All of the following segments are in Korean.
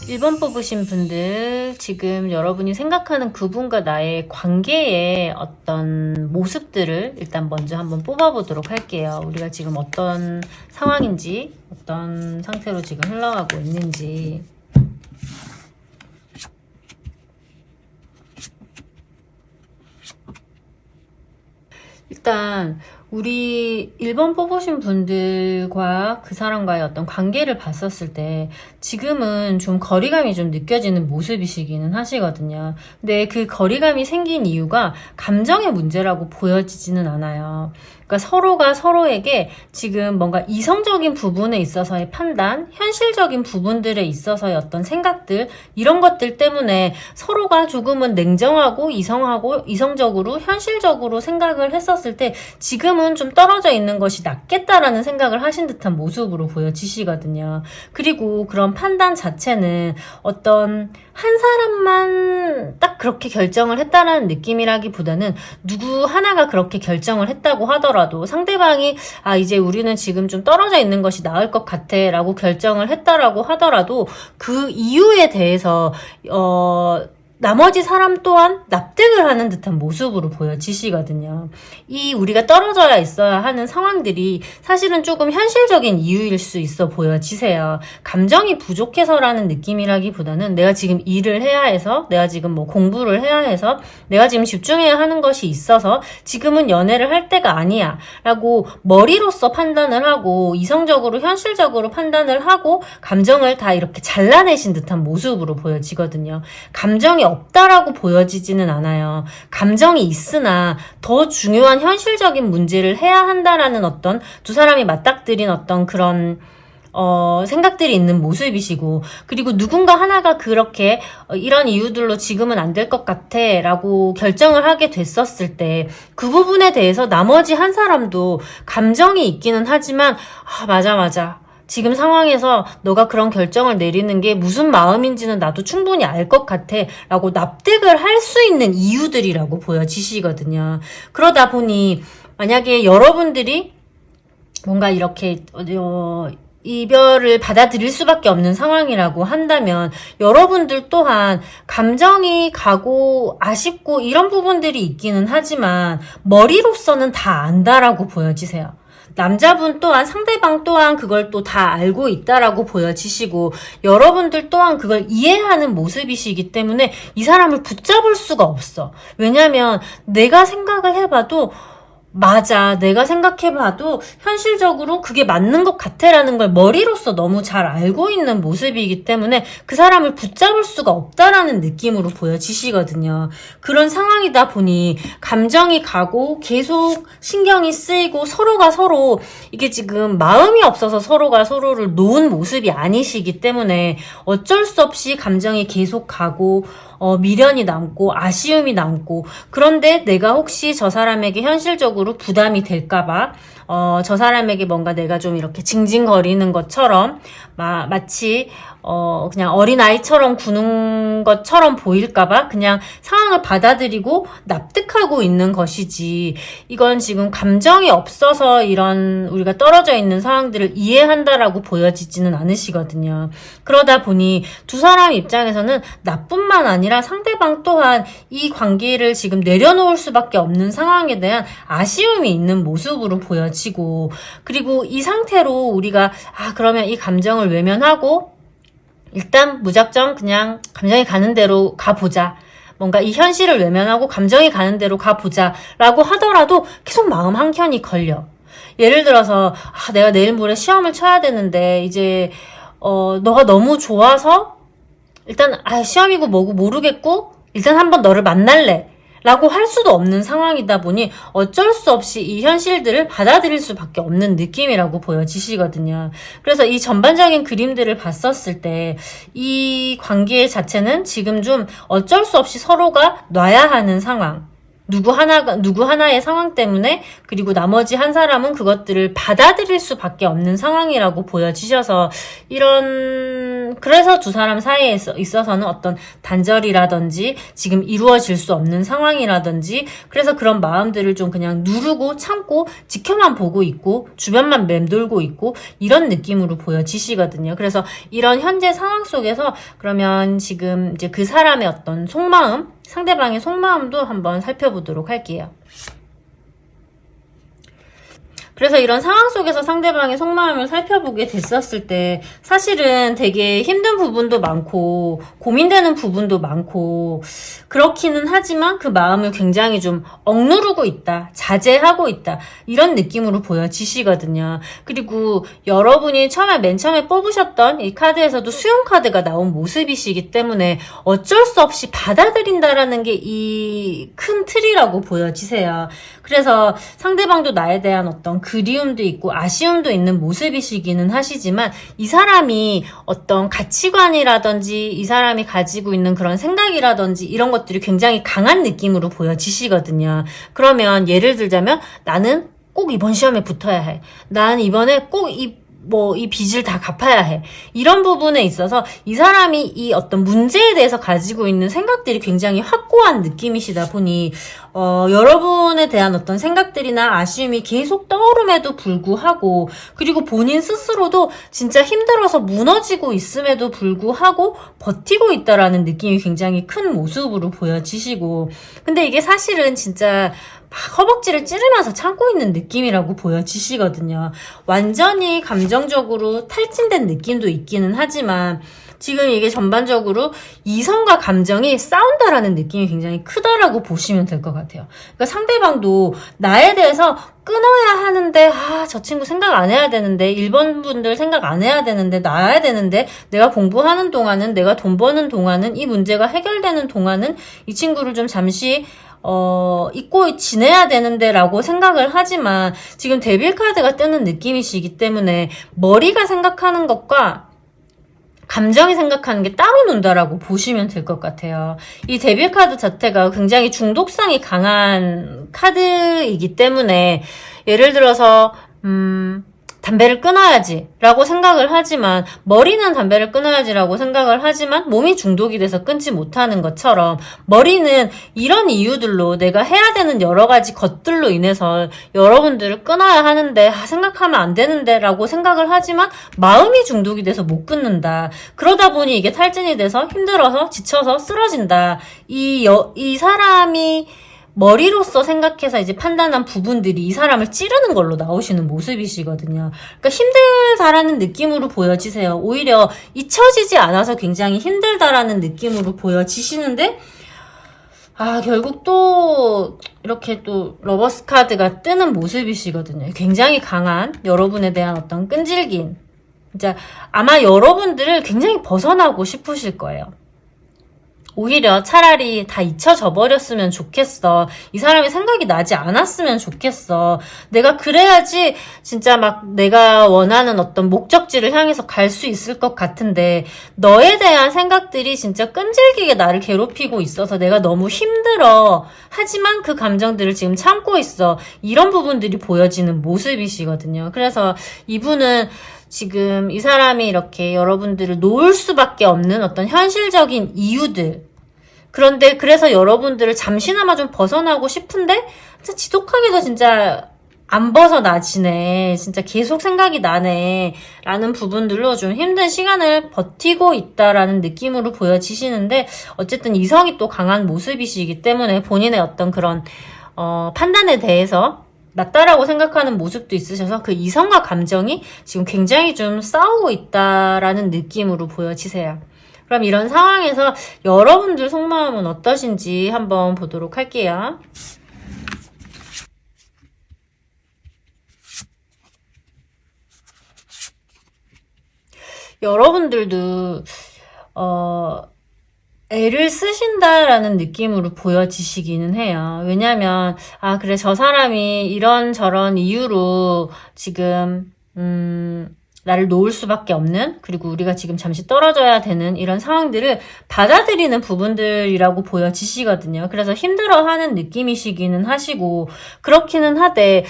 1번 뽑으신 분들, 지금 여러분이 생각하는 그분과 나의 관계의 어떤 모습들을 일단 먼저 한번 뽑아보도록 할게요. 우리가 지금 어떤 상황인지, 어떤 상태로 지금 흘러가고 있는지. 일단 우리 1번 뽑으신 분들과 그 사람과의 어떤 관계를 봤었을 때 지금은 좀 거리감이 좀 느껴지는 모습이시기는 하시거든요. 근데 그 거리감이 생긴 이유가 감정의 문제라고 보여지지는 않아요. 그러니까 서로가 서로에게 지금 뭔가 이성적인 부분에 있어서의 판단, 현실적인 부분들에 있어서의 어떤 생각들, 이런 것들 때문에 서로가 조금은 냉정하고 이성적으로, 현실적으로 생각을 했었을 때 지금은 좀 떨어져 있는 것이 낫겠다라는 생각을 하신 듯한 모습으로 보여지시거든요. 그리고 그런 판단 자체는 어떤 한 사람만 딱 그렇게 결정을 했다라는 느낌이라기보다는 누구 하나가 그렇게 결정을 했다고 하더라도 상대방이 이제 우리는 지금 좀 떨어져 있는 것이 나을 것 같아 라고 결정을 했다라고 하더라도 그 이유에 대해서 나머지 사람 또한 납득을 하는 듯한 모습으로 보여지시거든요. 이 우리가 떨어져야 있어야 하는 상황들이 사실은 조금 현실적인 이유일 수 있어 보여지세요. 감정이 부족해서라는 느낌이라기보다는 내가 지금 일을 해야 해서, 내가 지금 뭐 공부를 해야 해서, 내가 지금 집중해야 하는 것이 있어서 지금은 연애를 할 때가 아니야 라고 머리로서 판단을 하고 이성적으로 현실적으로 판단을 하고 감정을 다 이렇게 잘라내신 듯한 모습으로 보여지거든요. 감정이 없다라고 보여지지는 않아요. 감정이 있으나 더 중요한 현실적인 문제를 해야 한다라는 어떤 두 사람이 맞닥뜨린 어떤 그런 생각들이 있는 모습이시고, 그리고 누군가 하나가 그렇게 이런 이유들로 지금은 안 될 것 같아 라고 결정을 하게 됐었을 때 그 부분에 대해서 나머지 한 사람도 감정이 있기는 하지만 맞아 지금 상황에서 너가 그런 결정을 내리는 게 무슨 마음인지는 나도 충분히 알 것 같아 라고 납득을 할 수 있는 이유들이라고 보여지시거든요. 그러다 보니 만약에 여러분들이 뭔가 이렇게 이별을 받아들일 수밖에 없는 상황이라고 한다면 여러분들 또한 감정이 가고 아쉽고 이런 부분들이 있기는 하지만 머리로서는 다 안다라고 보여지세요. 남자분 또한, 상대방 또한 그걸 또 다 알고 있다라고 보여지시고 여러분들 또한 그걸 이해하는 모습이시기 때문에 이 사람을 붙잡을 수가 없어. 왜냐면 내가 생각을 해봐도 맞아, 내가 생각해봐도 현실적으로 그게 맞는 것 같아라는 걸 머리로서 너무 잘 알고 있는 모습이기 때문에 그 사람을 붙잡을 수가 없다라는 느낌으로 보여지시거든요. 그런 상황이다 보니 감정이 가고 계속 신경이 쓰이고 서로가 서로 이게 지금 마음이 없어서 서로가 서로를 놓은 모습이 아니시기 때문에 어쩔 수 없이 감정이 계속 가고 미련이 남고 아쉬움이 남고, 그런데 내가 혹시 저 사람에게 현실적으로 부담이 될까봐 저 사람에게 뭔가 내가 좀 이렇게 징징거리는 것처럼 마치 그냥 어린아이처럼 구는 것처럼 보일까봐 그냥 상황을 받아들이고 납득하고 있는 것이지, 이건 지금 감정이 없어서 이런 우리가 떨어져 있는 상황들을 이해한다라고 보여지지는 않으시거든요. 그러다 보니 두 사람 입장에서는 나뿐만 아니라 상대방 또한 이 관계를 지금 내려놓을 수밖에 없는 상황에 대한 아쉬움이 있는 모습으로 보여지고, 그리고 이 상태로 우리가 그러면 이 감정을 외면하고 일단 무작정 그냥 감정이 가는 대로 가보자, 뭔가 이 현실을 외면하고 감정이 가는 대로 가보자 라고 하더라도 계속 마음 한켠이 걸려. 예를 들어서 내가 내일 모레 시험을 쳐야 되는데 이제 너가 너무 좋아서 일단 시험이고 뭐고 모르겠고 일단 한번 너를 만날래 라고 할 수도 없는 상황이다 보니 어쩔 수 없이 이 현실들을 받아들일 수밖에 없는 느낌이라고 보여지시거든요. 그래서 이 전반적인 그림들을 봤었을 때 이 관계 자체는 지금 좀 어쩔 수 없이 서로가 놔야 하는 상황, 누구 하나의 상황 때문에, 그리고 나머지 한 사람은 그것들을 받아들일 수밖에 없는 상황이라고 보여지셔서, 그래서 두 사람 사이에 있어서는 어떤 단절이라든지, 지금 이루어질 수 없는 상황이라든지, 그래서 그런 마음들을 좀 그냥 누르고 참고 지켜만 보고 있고, 주변만 맴돌고 있고, 이런 느낌으로 보여지시거든요. 그래서 이런 현재 상황 속에서, 그러면 지금 이제 그 사람의 어떤 속마음, 상대방의 속마음도 한번 살펴보도록 할게요. 그래서 이런 상황 속에서 상대방의 속마음을 살펴보게 됐었을 때 사실은 되게 힘든 부분도 많고 고민되는 부분도 많고 그렇기는 하지만 그 마음을 굉장히 좀 억누르고 있다, 자제하고 있다, 이런 느낌으로 보여지시거든요. 그리고 여러분이 맨 처음에 뽑으셨던 이 카드에서도 수용 카드가 나온 모습이시기 때문에 어쩔 수 없이 받아들인다라는 게 이 큰 틀이라고 보여지세요. 그래서 상대방도 나에 대한 어떤 그리움도 있고 아쉬움도 있는 모습이시기는 하시지만 이 사람이 어떤 가치관이라든지 이 사람이 가지고 있는 그런 생각이라든지 이런 것들이 굉장히 강한 느낌으로 보여지시거든요. 그러면 예를 들자면 나는 꼭 이번 시험에 붙어야 해. 난 이번에 꼭 이 빚을 다 갚아야 해. 이런 부분에 있어서 이 사람이 이 어떤 문제에 대해서 가지고 있는 생각들이 굉장히 확고한 느낌이시다 보니, 여러분에 대한 어떤 생각들이나 아쉬움이 계속 떠오름에도 불구하고, 그리고 본인 스스로도 진짜 힘들어서 무너지고 있음에도 불구하고 버티고 있다라는 느낌이 굉장히 큰 모습으로 보여지시고, 근데 이게 사실은 진짜 막 허벅지를 찌르면서 참고 있는 느낌이라고 보여지시거든요. 완전히 감정적으로 탈진된 느낌도 있기는 하지만 지금 이게 전반적으로 이성과 감정이 싸운다라는 느낌이 굉장히 크다라고 보시면 될 것 같아요. 그러니까 상대방도 나에 대해서 끊어야 하는데 저 친구 생각 안 해야 되는데 1번 분들 생각 안 해야 되는데 나야 되는데 내가 공부하는 동안은 내가 돈 버는 동안은 이 문제가 해결되는 동안은 이 친구를 좀 잠시 잊고 지내야 되는데 라고 생각을 하지만 지금 데빌 카드가 뜨는 느낌이시기 때문에 머리가 생각하는 것과 감정이 생각하는 게 따로 논다라고 보시면 될 것 같아요. 이 데빌 카드 자체가 굉장히 중독성이 강한 카드이기 때문에 예를 들어서 담배를 끊어야지 라고 생각을 하지만 머리는 담배를 끊어야지라고 생각을 하지만 몸이 중독이 돼서 끊지 못하는 것처럼 머리는 이런 이유들로 내가 해야 되는 여러 가지 것들로 인해서 여러분들을 끊어야 하는데 생각하면 안 되는데 라고 생각을 하지만 마음이 중독이 돼서 못 끊는다. 그러다 보니 이게 탈진이 돼서 힘들어서 지쳐서 쓰러진다. 이 사람이 머리로서 생각해서 이제 판단한 부분들이 이 사람을 찌르는 걸로 나오시는 모습이시거든요. 그러니까 힘들다라는 느낌으로 보여지세요. 오히려 잊혀지지 않아서 굉장히 힘들다라는 느낌으로 보여지시는데 결국 또 이렇게 또 러버스 카드가 뜨는 모습이시거든요. 굉장히 강한 여러분에 대한 어떤 끈질긴, 진짜 아마 여러분들을 굉장히 벗어나고 싶으실 거예요. 오히려 차라리 다 잊혀져 버렸으면 좋겠어. 이 사람이 생각이 나지 않았으면 좋겠어. 내가 그래야지 진짜 막 내가 원하는 어떤 목적지를 향해서 갈 수 있을 것 같은데 너에 대한 생각들이 진짜 끈질기게 나를 괴롭히고 있어서 내가 너무 힘들어. 하지만 그 감정들을 지금 참고 있어. 이런 부분들이 보여지는 모습이시거든요. 그래서 이분은 지금 이 사람이 이렇게 여러분들을 놓을 수밖에 없는 어떤 현실적인 이유들, 그런데 그래서 여러분들을 잠시나마 좀 벗어나고 싶은데 진짜 지독하게도 진짜 안 벗어나지네, 진짜 계속 생각이 나네 라는 부분들로 좀 힘든 시간을 버티고 있다라는 느낌으로 보여지시는데 어쨌든 이성이 또 강한 모습이시기 때문에 본인의 어떤 그런 판단에 대해서 맞다라고 생각하는 모습도 있으셔서 그 이성과 감정이 지금 굉장히 좀 싸우고 있다라는 느낌으로 보여지세요. 그럼 이런 상황에서 여러분들 속마음은 어떠신지 한번 보도록 할게요. 여러분들도 애를 쓰신다라는 느낌으로 보여지시기는 해요. 왜냐면, 아, 그래, 저 사람이 이런저런 이유로 지금, 나를 놓을 수밖에 없는, 그리고 우리가 지금 잠시 떨어져야 되는 이런 상황들을 받아들이는 부분들이라고 보여지시거든요. 그래서 힘들어하는 느낌이시기는 하시고, 그렇기는 하되,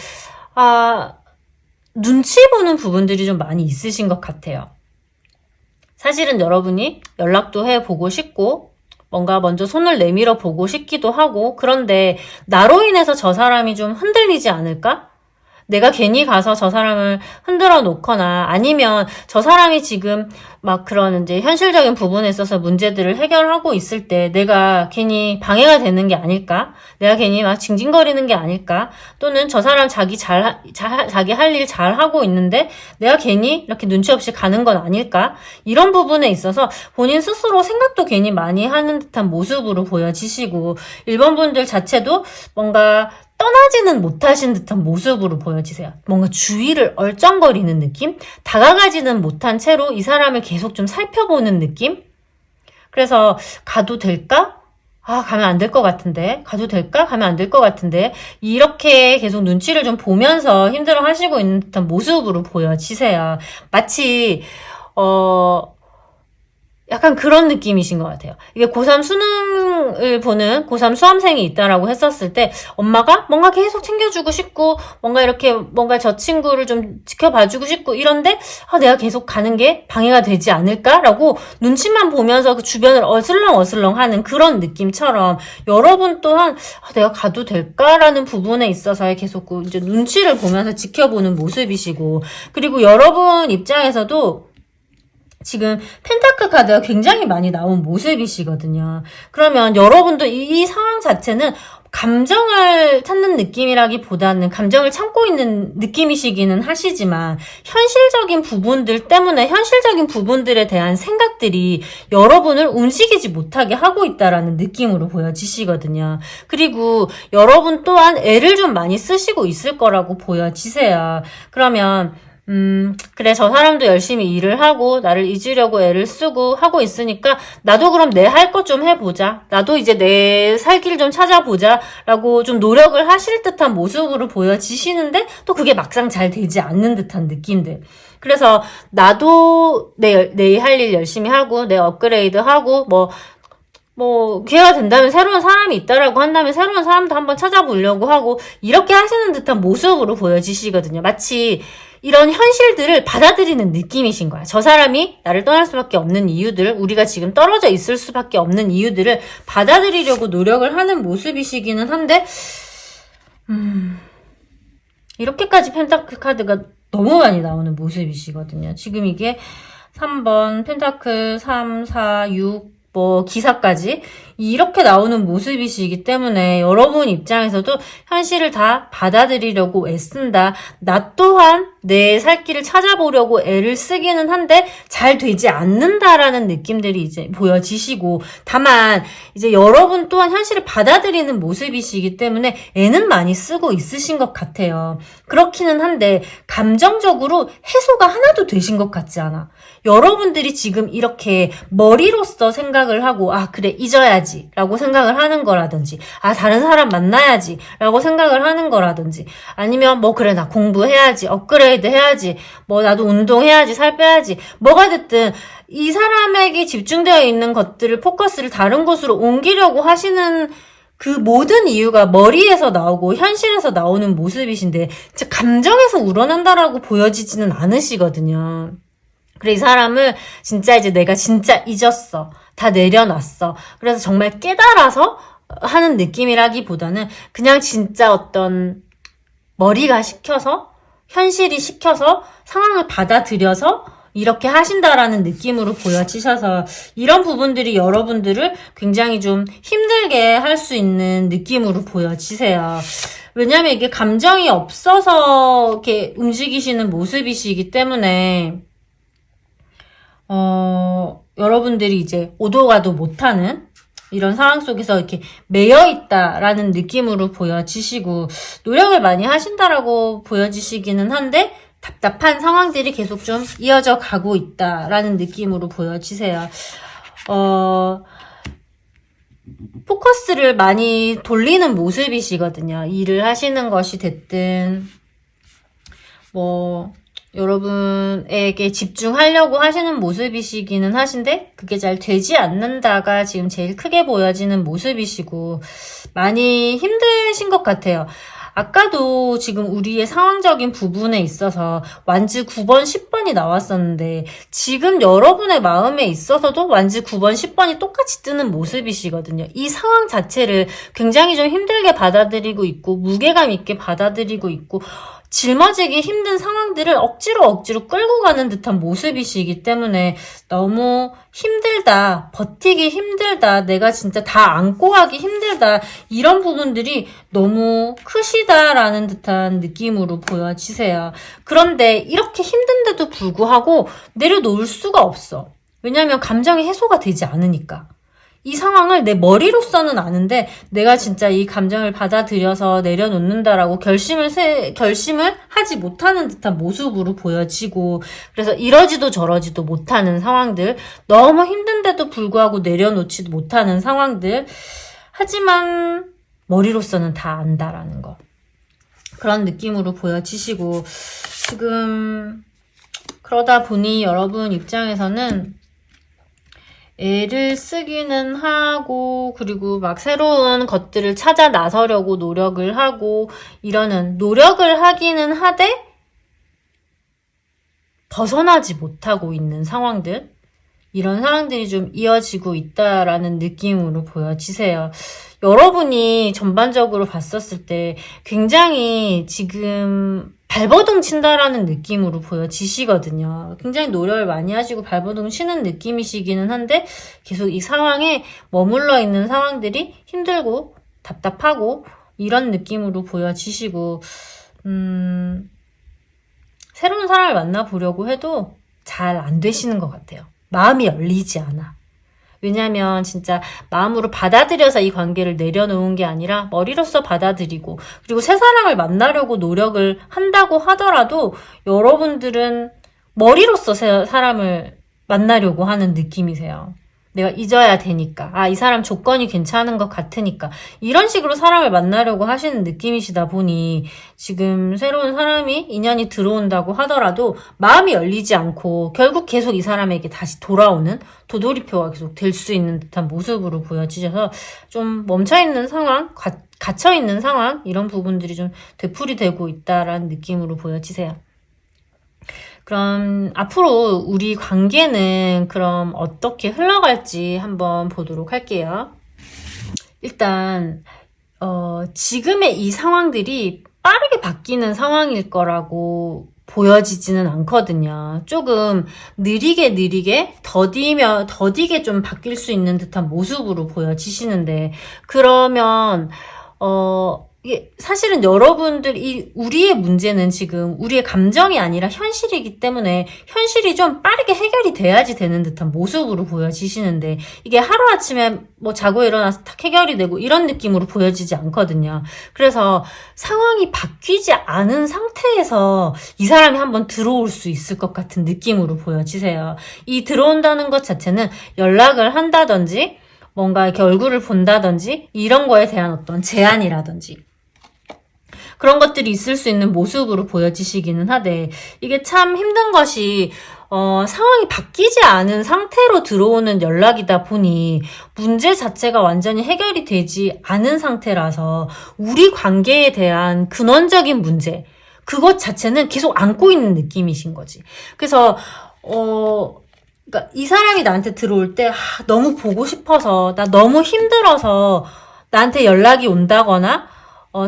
아, 눈치 보는 부분들이 좀 많이 있으신 것 같아요. 사실은 여러분이 연락도 해보고 싶고, 뭔가 먼저 손을 내밀어 보고 싶기도 하고, 그런데 나로 인해서 저 사람이 좀 흔들리지 않을까? 내가 괜히 가서 저 사람을 흔들어 놓거나 아니면 저 사람이 지금 막 그런 이제 현실적인 부분에 있어서 문제들을 해결하고 있을 때 내가 괜히 방해가 되는 게 아닐까? 내가 괜히 막 징징거리는 게 아닐까? 또는 저 사람 자기 자기 할 일 잘 하고 있는데 내가 괜히 이렇게 눈치 없이 가는 건 아닐까? 이런 부분에 있어서 본인 스스로 생각도 괜히 많이 하는 듯한 모습으로 보여지시고, 일본 분들 자체도 뭔가 떠나지는 못하신 듯한 모습으로 보여지세요. 뭔가 주위를 얼쩡거리는 느낌? 다가가지는 못한 채로 이 사람을 계속 좀 살펴보는 느낌? 그래서 가도 될까? 아, 가면 안 될 것 같은데. 가도 될까? 가면 안 될 것 같은데. 이렇게 계속 눈치를 좀 보면서 힘들어 하시고 있는 듯한 모습으로 보여지세요. 마치, 약간 그런 느낌이신 것 같아요. 이게 고3 수능을 보는 고3 수험생이 있다라고 했었을 때 엄마가 뭔가 계속 챙겨주고 싶고 뭔가 이렇게 뭔가 저 친구를 좀 지켜봐주고 싶고 이런데 내가 계속 가는 게 방해가 되지 않을까라고 눈치만 보면서 그 주변을 어슬렁어슬렁 하는 그런 느낌처럼 여러분 또한 내가 가도 될까라는 부분에 있어서의 계속 그 이제 눈치를 보면서 지켜보는 모습이시고, 그리고 여러분 입장에서도 지금 펜타클 카드가 굉장히 많이 나온 모습이시거든요. 그러면 여러분도 이 상황 자체는 감정을 찾는 느낌이라기보다는 감정을 참고 있는 느낌이시기는 하시지만 현실적인 부분들 때문에 현실적인 부분들에 대한 생각들이 여러분을 움직이지 못하게 하고 있다라는 느낌으로 보여지시거든요. 그리고 여러분 또한 애를 좀 많이 쓰시고 있을 거라고 보여지세요. 그러면 그래, 저 사람도 열심히 일을 하고, 나를 잊으려고 애를 쓰고 하고 있으니까, 나도 그럼 내 할 것 좀 해보자. 나도 이제 내 살 길 좀 찾아보자. 라고 좀 노력을 하실 듯한 모습으로 보여지시는데, 또 그게 막상 잘 되지 않는 듯한 느낌들. 그래서, 나도 내 할 일 열심히 하고, 내 업그레이드 하고, 기회가 된다면 새로운 사람이 있다라고 한다면 새로운 사람도 한번 찾아보려고 하고, 이렇게 하시는 듯한 모습으로 보여지시거든요. 마치, 이런 현실들을 받아들이는 느낌이신 거야. 저 사람이 나를 떠날 수밖에 없는 이유들, 우리가 지금 떨어져 있을 수밖에 없는 이유들을 받아들이려고 노력을 하는 모습이시기는 한데, 이렇게까지 펜타클 카드가 너무 많이 나오는 모습이시거든요. 지금 이게 3번, 펜타클 3, 4, 6, 기사까지 이렇게 나오는 모습이시기 때문에 여러분 입장에서도 현실을 다 받아들이려고 애쓴다. 나 또한 내 살 길을 찾아보려고 애를 쓰기는 한데 잘 되지 않는다라는 느낌들이 이제 보여지시고, 다만 이제 여러분 또한 현실을 받아들이는 모습이시기 때문에 애는 많이 쓰고 있으신 것 같아요. 그렇기는 한데 감정적으로 해소가 하나도 되신 것 같지 않아. 여러분들이 지금 이렇게 머리로서 생각을 하고 그래 잊어야지 라고 생각을 하는 거라든지, 다른 사람 만나야지 라고 생각을 하는 거라든지, 아니면 그래 나 공부해야지, 업그레이드 해야지, 나도 운동해야지, 살 빼야지, 뭐가 됐든 이 사람에게 집중되어 있는 것들을 포커스를 다른 곳으로 옮기려고 하시는 그 모든 이유가 머리에서 나오고 현실에서 나오는 모습이신데 진짜 감정에서 우러난다라고 보여지지는 않으시거든요. 그래, 이 사람을 진짜 이제 내가 진짜 잊었어. 다 내려놨어. 그래서 정말 깨달아서 하는 느낌이라기보다는 그냥 진짜 어떤 머리가 시켜서, 현실이 시켜서, 상황을 받아들여서 이렇게 하신다라는 느낌으로 보여지셔서 이런 부분들이 여러분들을 굉장히 좀 힘들게 할 수 있는 느낌으로 보여지세요. 왜냐면 이게 감정이 없어서 이렇게 움직이시는 모습이시기 때문에 여러분들이 이제 오도 가도 못하는 이런 상황 속에서 이렇게 매여있다라는 느낌으로 보여지시고 노력을 많이 하신다라고 보여지시기는 한데 답답한 상황들이 계속 좀 이어져 가고 있다라는 느낌으로 보여지세요. 포커스를 많이 돌리는 모습이시거든요. 일을 하시는 것이 됐든, 뭐, 여러분에게 집중하려고 하시는 모습이시기는 하신데, 그게 잘 되지 않는다가 지금 제일 크게 보여지는 모습이시고, 많이 힘드신 것 같아요. 아까도 지금 우리의 상황적인 부분에 있어서 완즈 9번, 10번이 나왔었는데 지금 여러분의 마음에 있어서도 완즈 9번, 10번이 똑같이 뜨는 모습이시거든요. 이 상황 자체를 굉장히 좀 힘들게 받아들이고 있고 무게감 있게 받아들이고 있고 짊어지기 힘든 상황들을 억지로 끌고 가는 듯한 모습이시기 때문에 너무 힘들다, 버티기 힘들다, 내가 진짜 다 안고 가기 힘들다 이런 부분들이 너무 크시다라는 듯한 느낌으로 보여지세요. 그런데 이렇게 힘든데도 불구하고 내려놓을 수가 없어. 왜냐하면 감정이 해소가 되지 않으니까. 이 상황을 내 머리로서는 아는데 내가 진짜 이 감정을 받아들여서 내려놓는다라고 결심을 하지 못하는 듯한 모습으로 보여지고 그래서 이러지도 저러지도 못하는 상황들 너무 힘든데도 불구하고 내려놓지도 못하는 상황들 하지만 머리로서는 다 안다라는 거 그런 느낌으로 보여지시고 지금 그러다 보니 여러분 입장에서는 애를 쓰기는 하고 그리고 막 새로운 것들을 찾아 나서려고 노력을 하고 이러는 노력을 하기는 하되 벗어나지 못하고 있는 상황들 이런 상황들이 좀 이어지고 있다라는 느낌으로 보여지세요. 여러분이 전반적으로 봤었을 때 굉장히 지금 발버둥 친다라는 느낌으로 보여지시거든요. 굉장히 노력을 많이 하시고 발버둥 치는 느낌이시기는 한데 계속 이 상황에 머물러 있는 상황들이 힘들고 답답하고 이런 느낌으로 보여지시고 새로운 사람을 만나보려고 해도 잘 안 되시는 것 같아요. 마음이 열리지 않아. 왜냐면 진짜 마음으로 받아들여서 이 관계를 내려놓은 게 아니라 머리로서 받아들이고 그리고 새 사람을 만나려고 노력을 한다고 하더라도 여러분들은 머리로서 새 사람을 만나려고 하는 느낌이세요. 내가 잊어야 되니까 이 사람 조건이 괜찮은 것 같으니까 이런 식으로 사람을 만나려고 하시는 느낌이시다 보니 지금 새로운 사람이 인연이 들어온다고 하더라도 마음이 열리지 않고 결국 계속 이 사람에게 다시 돌아오는 도돌이표가 계속 될 수 있는 듯한 모습으로 보여지셔서 좀 멈춰있는 상황, 갇혀있는 상황 이런 부분들이 좀 되풀이되고 있다라는 느낌으로 보여지세요. 그럼 앞으로 우리 관계는 그럼 어떻게 흘러갈지 한번 보도록 할게요. 일단 지금의 이 상황들이 빠르게 바뀌는 상황일 거라고 보여지지는 않거든요. 조금 느리게 더디게 좀 바뀔 수 있는 듯한 모습으로 보여지시는데 그러면 이게 사실은 우리의 문제는 지금 우리의 감정이 아니라 현실이기 때문에 현실이 좀 빠르게 해결이 돼야지 되는 듯한 모습으로 보여지시는데 이게 하루아침에 뭐 자고 일어나서 탁 해결이 되고 이런 느낌으로 보여지지 않거든요. 그래서 상황이 바뀌지 않은 상태에서 이 사람이 한번 들어올 수 있을 것 같은 느낌으로 보여지세요. 이 들어온다는 것 자체는 연락을 한다든지 뭔가 이렇게 얼굴을 본다든지 이런 거에 대한 어떤 제안이라든지 그런 것들이 있을 수 있는 모습으로 보여지시기는 하되 이게 참 힘든 것이 상황이 바뀌지 않은 상태로 들어오는 연락이다 보니 문제 자체가 완전히 해결이 되지 않은 상태라서 우리 관계에 대한 근원적인 문제 그것 자체는 계속 안고 있는 느낌이신 거지. 그래서 그러니까 이 사람이 나한테 들어올 때 너무 보고 싶어서 나 너무 힘들어서 나한테 연락이 온다거나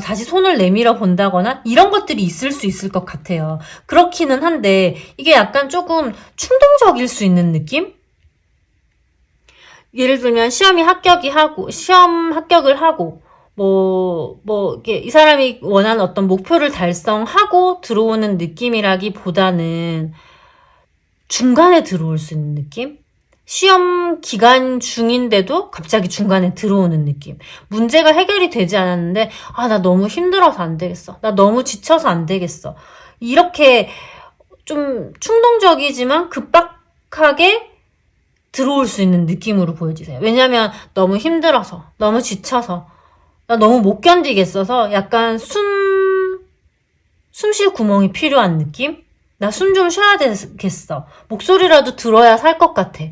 다시 손을 내밀어 본다거나 이런 것들이 있을 수 있을 것 같아요. 그렇기는 한데 이게 약간 조금 충동적일 수 있는 느낌? 예를 들면 시험 합격을 하고 이게 이 사람이 원하는 어떤 목표를 달성하고 들어오는 느낌이라기보다는 중간에 들어올 수 있는 느낌? 시험 기간 중인데도 갑자기 중간에 들어오는 느낌. 문제가 해결이 되지 않았는데 나 너무 힘들어서 안 되겠어. 나 너무 지쳐서 안 되겠어. 이렇게 좀 충동적이지만 급박하게 들어올 수 있는 느낌으로 보여지세요. 왜냐면 너무 힘들어서, 너무 지쳐서, 나 너무 못 견디겠어서 약간 숨 쉴 구멍이 필요한 느낌? 나 숨 좀 쉬어야 되겠어. 목소리라도 들어야 살 것 같아.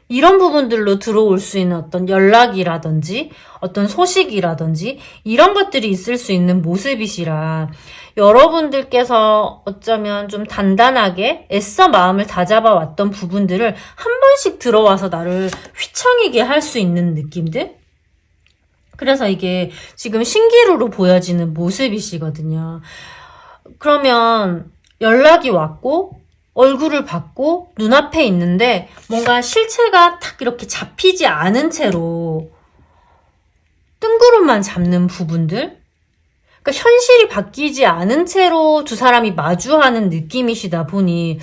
이런 부분들로 들어올 수 있는 어떤 연락이라든지 어떤 소식이라든지 이런 것들이 있을 수 있는 모습이시라 여러분들께서 어쩌면 좀 단단하게 애써 마음을 다잡아 왔던 부분들을 한 번씩 들어와서 나를 휘청이게 할 수 있는 느낌들? 그래서 이게 지금 신기루로 보여지는 모습이시거든요. 그러면 연락이 왔고 얼굴을 봤고 눈앞에 있는데 뭔가 실체가 탁 이렇게 잡히지 않은 채로 뜬구름만 잡는 부분들? 그러니까 현실이 바뀌지 않은 채로 두 사람이 마주하는 느낌이시다 보니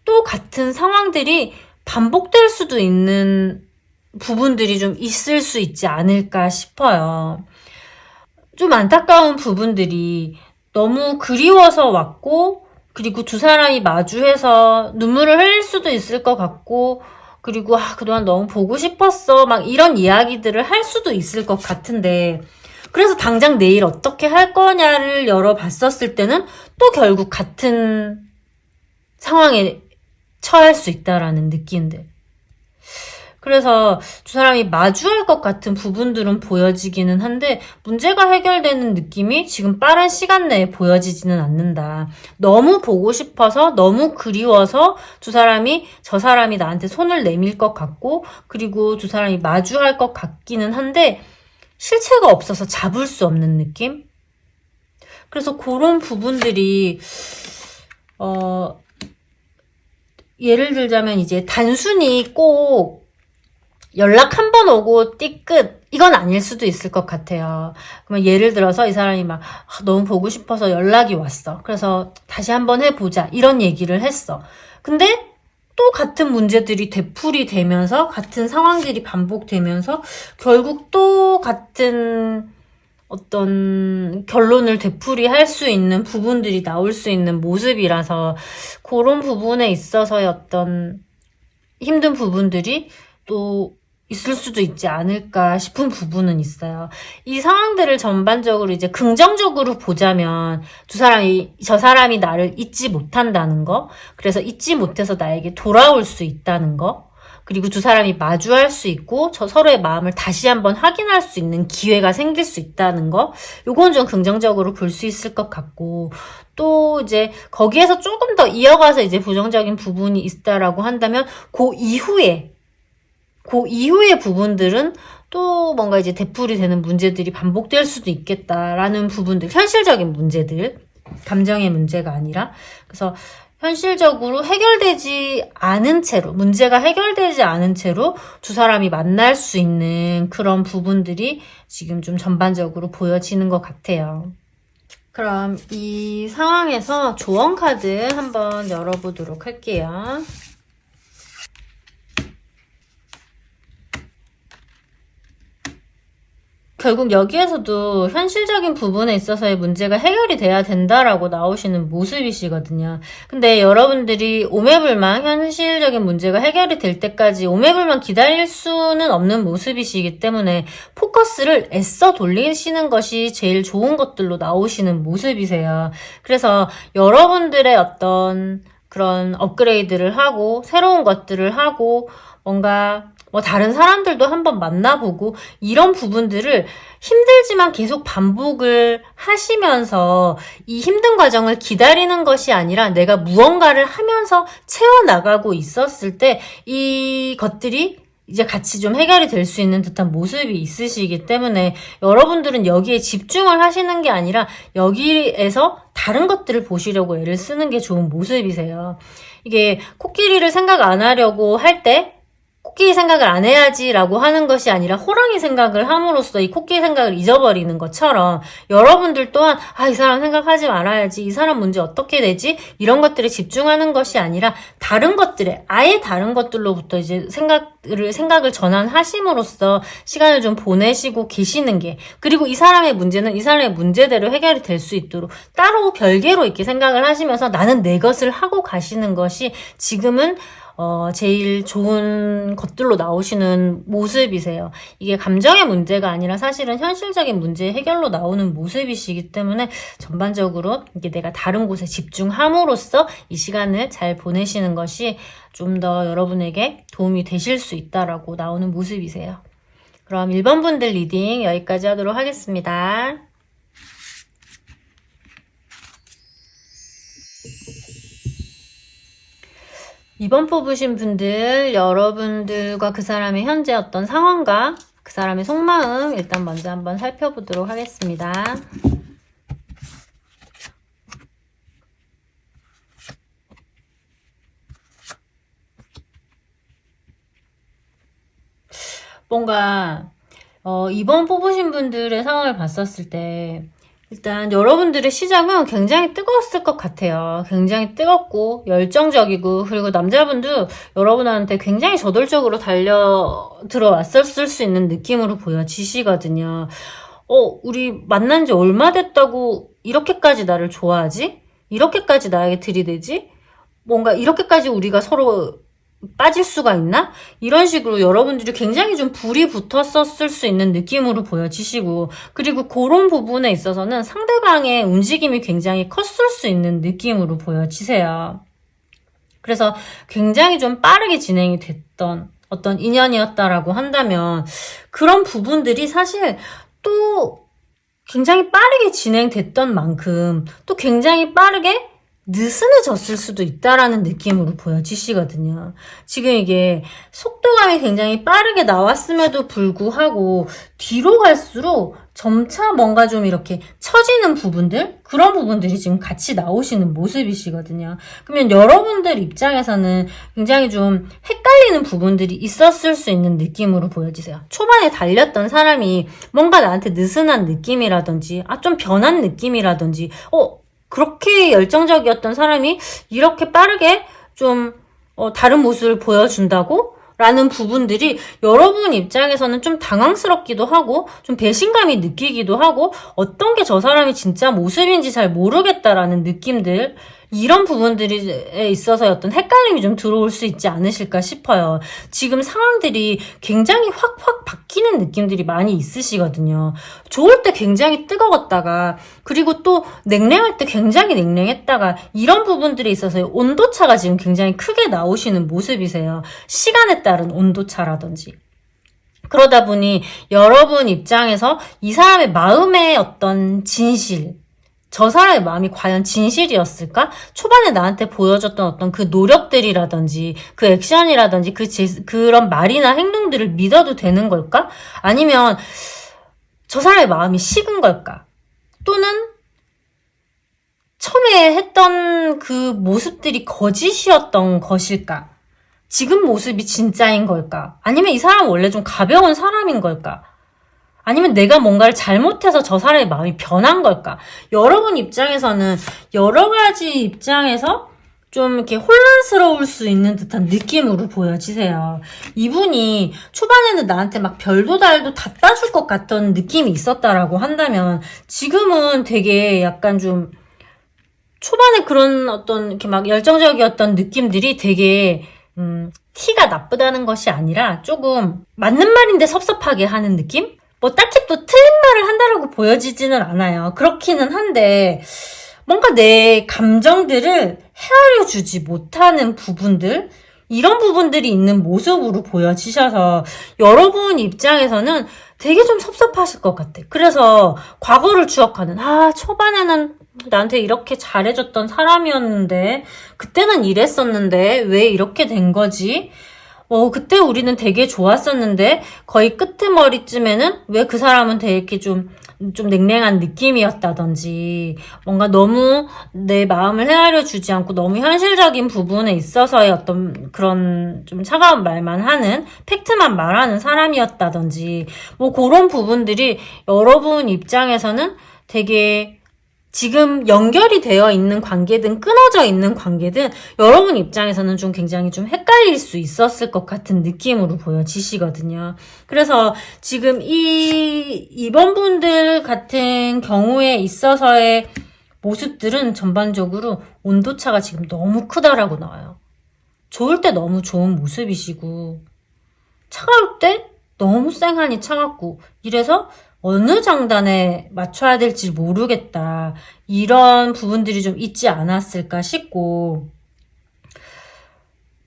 또 같은 상황들이 반복될 수도 있는 부분들이 좀 있을 수 있지 않을까 싶어요. 좀 안타까운 부분들이 너무 그리워서 왔고 그리고 두 사람이 마주해서 눈물을 흘릴 수도 있을 것 같고 그리고 그동안 너무 보고 싶었어 막 이런 이야기들을 할 수도 있을 것 같은데 그래서 당장 내일 어떻게 할 거냐를 열어봤었을 때는 또 결국 같은 상황에 처할 수 있다라는 느낌들. 그래서 두 사람이 마주할 것 같은 부분들은 보여지기는 한데 문제가 해결되는 느낌이 지금 빠른 시간 내에 보여지지는 않는다. 너무 보고 싶어서 너무 그리워서 저 사람이 나한테 손을 내밀 것 같고 그리고 두 사람이 마주할 것 같기는 한데 실체가 없어서 잡을 수 없는 느낌? 그래서 그런 부분들이 예를 들자면 이제 단순히 꼭 연락 한 번 오고 띠끝 이건 아닐 수도 있을 것 같아요. 그러면 예를 들어서 이 사람이 막 너무 보고 싶어서 연락이 왔어. 그래서 다시 한번 해보자 이런 얘기를 했어. 근데 또 같은 문제들이 되풀이 되면서 같은 상황들이 반복되면서 결국 또 같은 어떤 결론을 되풀이할 수 있는 부분들이 나올 수 있는 모습이라서 그런 부분에 있어서의 어떤 힘든 부분들이 또 있을 수도 있지 않을까 싶은 부분은 있어요. 이 상황들을 전반적으로 이제 긍정적으로 보자면 저 사람이 나를 잊지 못한다는 거, 그래서 잊지 못해서 나에게 돌아올 수 있다는 거, 그리고 두 사람이 마주할 수 있고 서로의 마음을 다시 한번 확인할 수 있는 기회가 생길 수 있다는 거, 요건 좀 긍정적으로 볼 수 있을 것 같고 또 이제 거기에서 조금 더 이어가서 이제 부정적인 부분이 있다라고 한다면 그 이후의 부분들은 또 뭔가 이제 되풀이 되는 문제들이 반복될 수도 있겠다라는 부분들, 현실적인 문제들, 감정의 문제가 아니라. 그래서 현실적으로 문제가 해결되지 않은 채로 두 사람이 만날 수 있는 그런 부분들이 지금 좀 전반적으로 보여지는 것 같아요. 그럼 이 상황에서 조언 카드 한번 열어보도록 할게요. 결국 여기에서도 현실적인 부분에 있어서의 문제가 해결이 돼야 된다라고 나오시는 모습이시거든요. 근데 여러분들이 오매불망 현실적인 문제가 해결이 될 때까지 오매불망 기다릴 수는 없는 모습이시기 때문에 포커스를 애써 돌리시는 것이 제일 좋은 것들로 나오시는 모습이세요. 그래서 여러분들의 어떤 그런 업그레이드를 하고 새로운 것들을 하고 뭔가 다른 사람들도 한번 만나보고 이런 부분들을 힘들지만 계속 반복을 하시면서 이 힘든 과정을 기다리는 것이 아니라 내가 무언가를 하면서 채워나가고 있었을 때 이 것들이 이제 같이 좀 해결이 될 수 있는 듯한 모습이 있으시기 때문에 여러분들은 여기에 집중을 하시는 게 아니라 여기에서 다른 것들을 보시려고 애를 쓰는 게 좋은 모습이세요. 이게 코끼리를 생각 안 하려고 할 때 코끼리 생각을 안 해야지라고 하는 것이 아니라 호랑이 생각을 함으로써 이 코끼리 생각을 잊어버리는 것처럼 여러분들 또한 이 사람 생각하지 말아야지, 이 사람 문제 어떻게 되지? 이런 것들에 집중하는 것이 아니라 아예 다른 것들로부터 이제 생각을 전환하심으로써 시간을 좀 보내시고 계시는 게, 그리고 이 사람의 문제는 이 사람의 문제대로 해결이 될 수 있도록 따로 별개로 이렇게 생각을 하시면서 나는 내 것을 하고 가시는 것이 지금은 제일 좋은 것들로 나오시는 모습이세요. 이게 감정의 문제가 아니라 사실은 현실적인 문제 해결로 나오는 모습이시기 때문에 전반적으로 이게 내가 다른 곳에 집중함으로써 이 시간을 잘 보내시는 것이 좀 더 여러분에게 도움이 되실 수 있다라고 나오는 모습이세요. 그럼 1번 분들 리딩 여기까지 하도록 하겠습니다. 이번 뽑으신 분들, 여러분들과 그 사람의 현재 어떤 상황과 그 사람의 속마음 일단 먼저 한번 살펴보도록 하겠습니다. 뭔가 이번 뽑으신 분들의 상황을 봤었을 때 일단 여러분들의 시작은 굉장히 뜨거웠을 것 같아요. 굉장히 뜨겁고 열정적이고, 그리고 남자분도 여러분한테 굉장히 저돌적으로 달려 들어왔었을 수 있는 느낌으로 보여지시거든요. 우리 만난 지 얼마 됐다고 이렇게까지 나를 좋아하지? 이렇게까지 나에게 들이대지? 뭔가 이렇게까지 우리가 서로 빠질 수가 있나? 이런 식으로 여러분들이 굉장히 좀 불이 붙었었을 수 있는 느낌으로 보여지시고, 그리고 그런 부분에 있어서는 상대방의 움직임이 굉장히 컸을 수 있는 느낌으로 보여지세요. 그래서 굉장히 좀 빠르게 진행이 됐던 어떤 인연이었다라고 한다면, 그런 부분들이 사실 또 굉장히 빠르게 진행됐던 만큼 또 굉장히 빠르게 느슨해졌을 수도 있다라는 느낌으로 보여지시거든요. 지금 이게 속도감이 굉장히 빠르게 나왔음에도 불구하고 뒤로 갈수록 점차 뭔가 좀 이렇게 처지는 부분들, 그런 부분들이 지금 같이 나오시는 모습이시거든요. 그러면 여러분들 입장에서는 굉장히 좀 헷갈리는 부분들이 있었을 수 있는 느낌으로 보여지세요. 초반에 달렸던 사람이 뭔가 나한테 느슨한 느낌이라든지, 좀 변한 느낌이라든지, 그렇게 열정적이었던 사람이 이렇게 빠르게 좀 다른 모습을 보여준다고? 라는 부분들이 여러분 입장에서는 좀 당황스럽기도 하고 좀 배신감이 느끼기도 하고 어떤 게 저 사람이 진짜 모습인지 잘 모르겠다라는 느낌들, 이런 부분들에 있어서 어떤 헷갈림이 좀 들어올 수 있지 않으실까 싶어요. 지금 상황들이 굉장히 확확 바뀌는 느낌들이 많이 있으시거든요. 좋을 때 굉장히 뜨거웠다가, 그리고 또 냉랭할 때 굉장히 냉랭했다가, 이런 부분들에 있어서 온도차가 지금 굉장히 크게 나오시는 모습이세요. 시간에 따른 온도차라든지. 그러다 보니 여러분 입장에서 이 사람의 마음의 어떤 진실, 저 사람의 마음이 과연 진실이었을까? 초반에 나한테 보여줬던 어떤 그 노력들이라든지 그 액션이라든지 그런 말이나 행동들을 믿어도 되는 걸까? 아니면 저 사람의 마음이 식은 걸까? 또는 처음에 했던 그 모습들이 거짓이었던 것일까? 지금 모습이 진짜인 걸까? 아니면 이 사람은 원래 좀 가벼운 사람인 걸까? 아니면 내가 뭔가를 잘못해서 저 사람의 마음이 변한 걸까? 여러분 입장에서는 여러 가지 입장에서 좀 이렇게 혼란스러울 수 있는 듯한 느낌으로 보여지세요. 이분이 초반에는 나한테 막 별도 달도 다 따줄 것 같던 느낌이 있었다라고 한다면, 지금은 되게 약간 좀 초반에 그런 어떤 이렇게 막 열정적이었던 느낌들이 되게 티가 나쁘다는 것이 아니라 조금 맞는 말인데 섭섭하게 하는 느낌? 딱히 또 틀린 말을 한다라고 보여지지는 않아요. 그렇기는 한데 뭔가 내 감정들을 헤아려 주지 못하는 부분들, 이런 부분들이 있는 모습으로 보여지셔서 여러분 입장에서는 되게 좀 섭섭하실 것 같아. 그래서 과거를 추억하는, 초반에는 나한테 이렇게 잘해줬던 사람이었는데, 그때는 이랬었는데 왜 이렇게 된 거지? 그때 우리는 되게 좋았었는데 거의 끄트머리쯤에는 왜 그 사람은 되게 좀 냉랭한 느낌이었다든지, 뭔가 너무 내 마음을 헤아려 주지 않고 너무 현실적인 부분에 있어서의 어떤 그런 좀 차가운 말만 하는, 팩트만 말하는 사람이었다든지, 그런 부분들이 여러분 입장에서는 되게 지금 연결이 되어 있는 관계든 끊어져 있는 관계든 여러분 입장에서는 좀 굉장히 좀 헷갈릴 수 있었을 것 같은 느낌으로 보여지시거든요. 그래서 지금 이번 분들 같은 경우에 있어서의 모습들은 전반적으로 온도차가 지금 너무 크다라고 나와요. 좋을 때 너무 좋은 모습이시고 차가울 때 너무 쌩하니 차갑고 이래서 어느 장단에 맞춰야 될지 모르겠다. 이런 부분들이 좀 있지 않았을까 싶고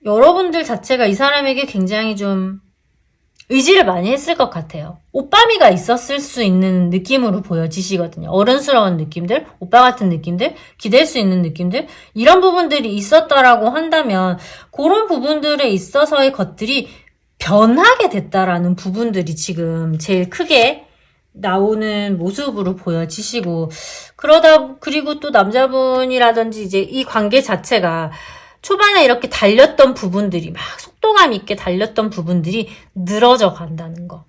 여러분들 자체가 이 사람에게 굉장히 좀 의지를 많이 했을 것 같아요. 오빠미가 있었을 수 있는 느낌으로 보여지시거든요. 어른스러운 느낌들, 오빠 같은 느낌들, 기댈 수 있는 느낌들 이런 부분들이 있었다라고 한다면 그런 부분들에 있어서의 것들이 변하게 됐다라는 부분들이 지금 제일 크게 나오는 모습으로 보여지시고 그리고 또 남자분이라든지 이제 이 관계 자체가 초반에 이렇게 달렸던 부분들이 막 속도감 있게 달렸던 부분들이 늘어져 간다는 거.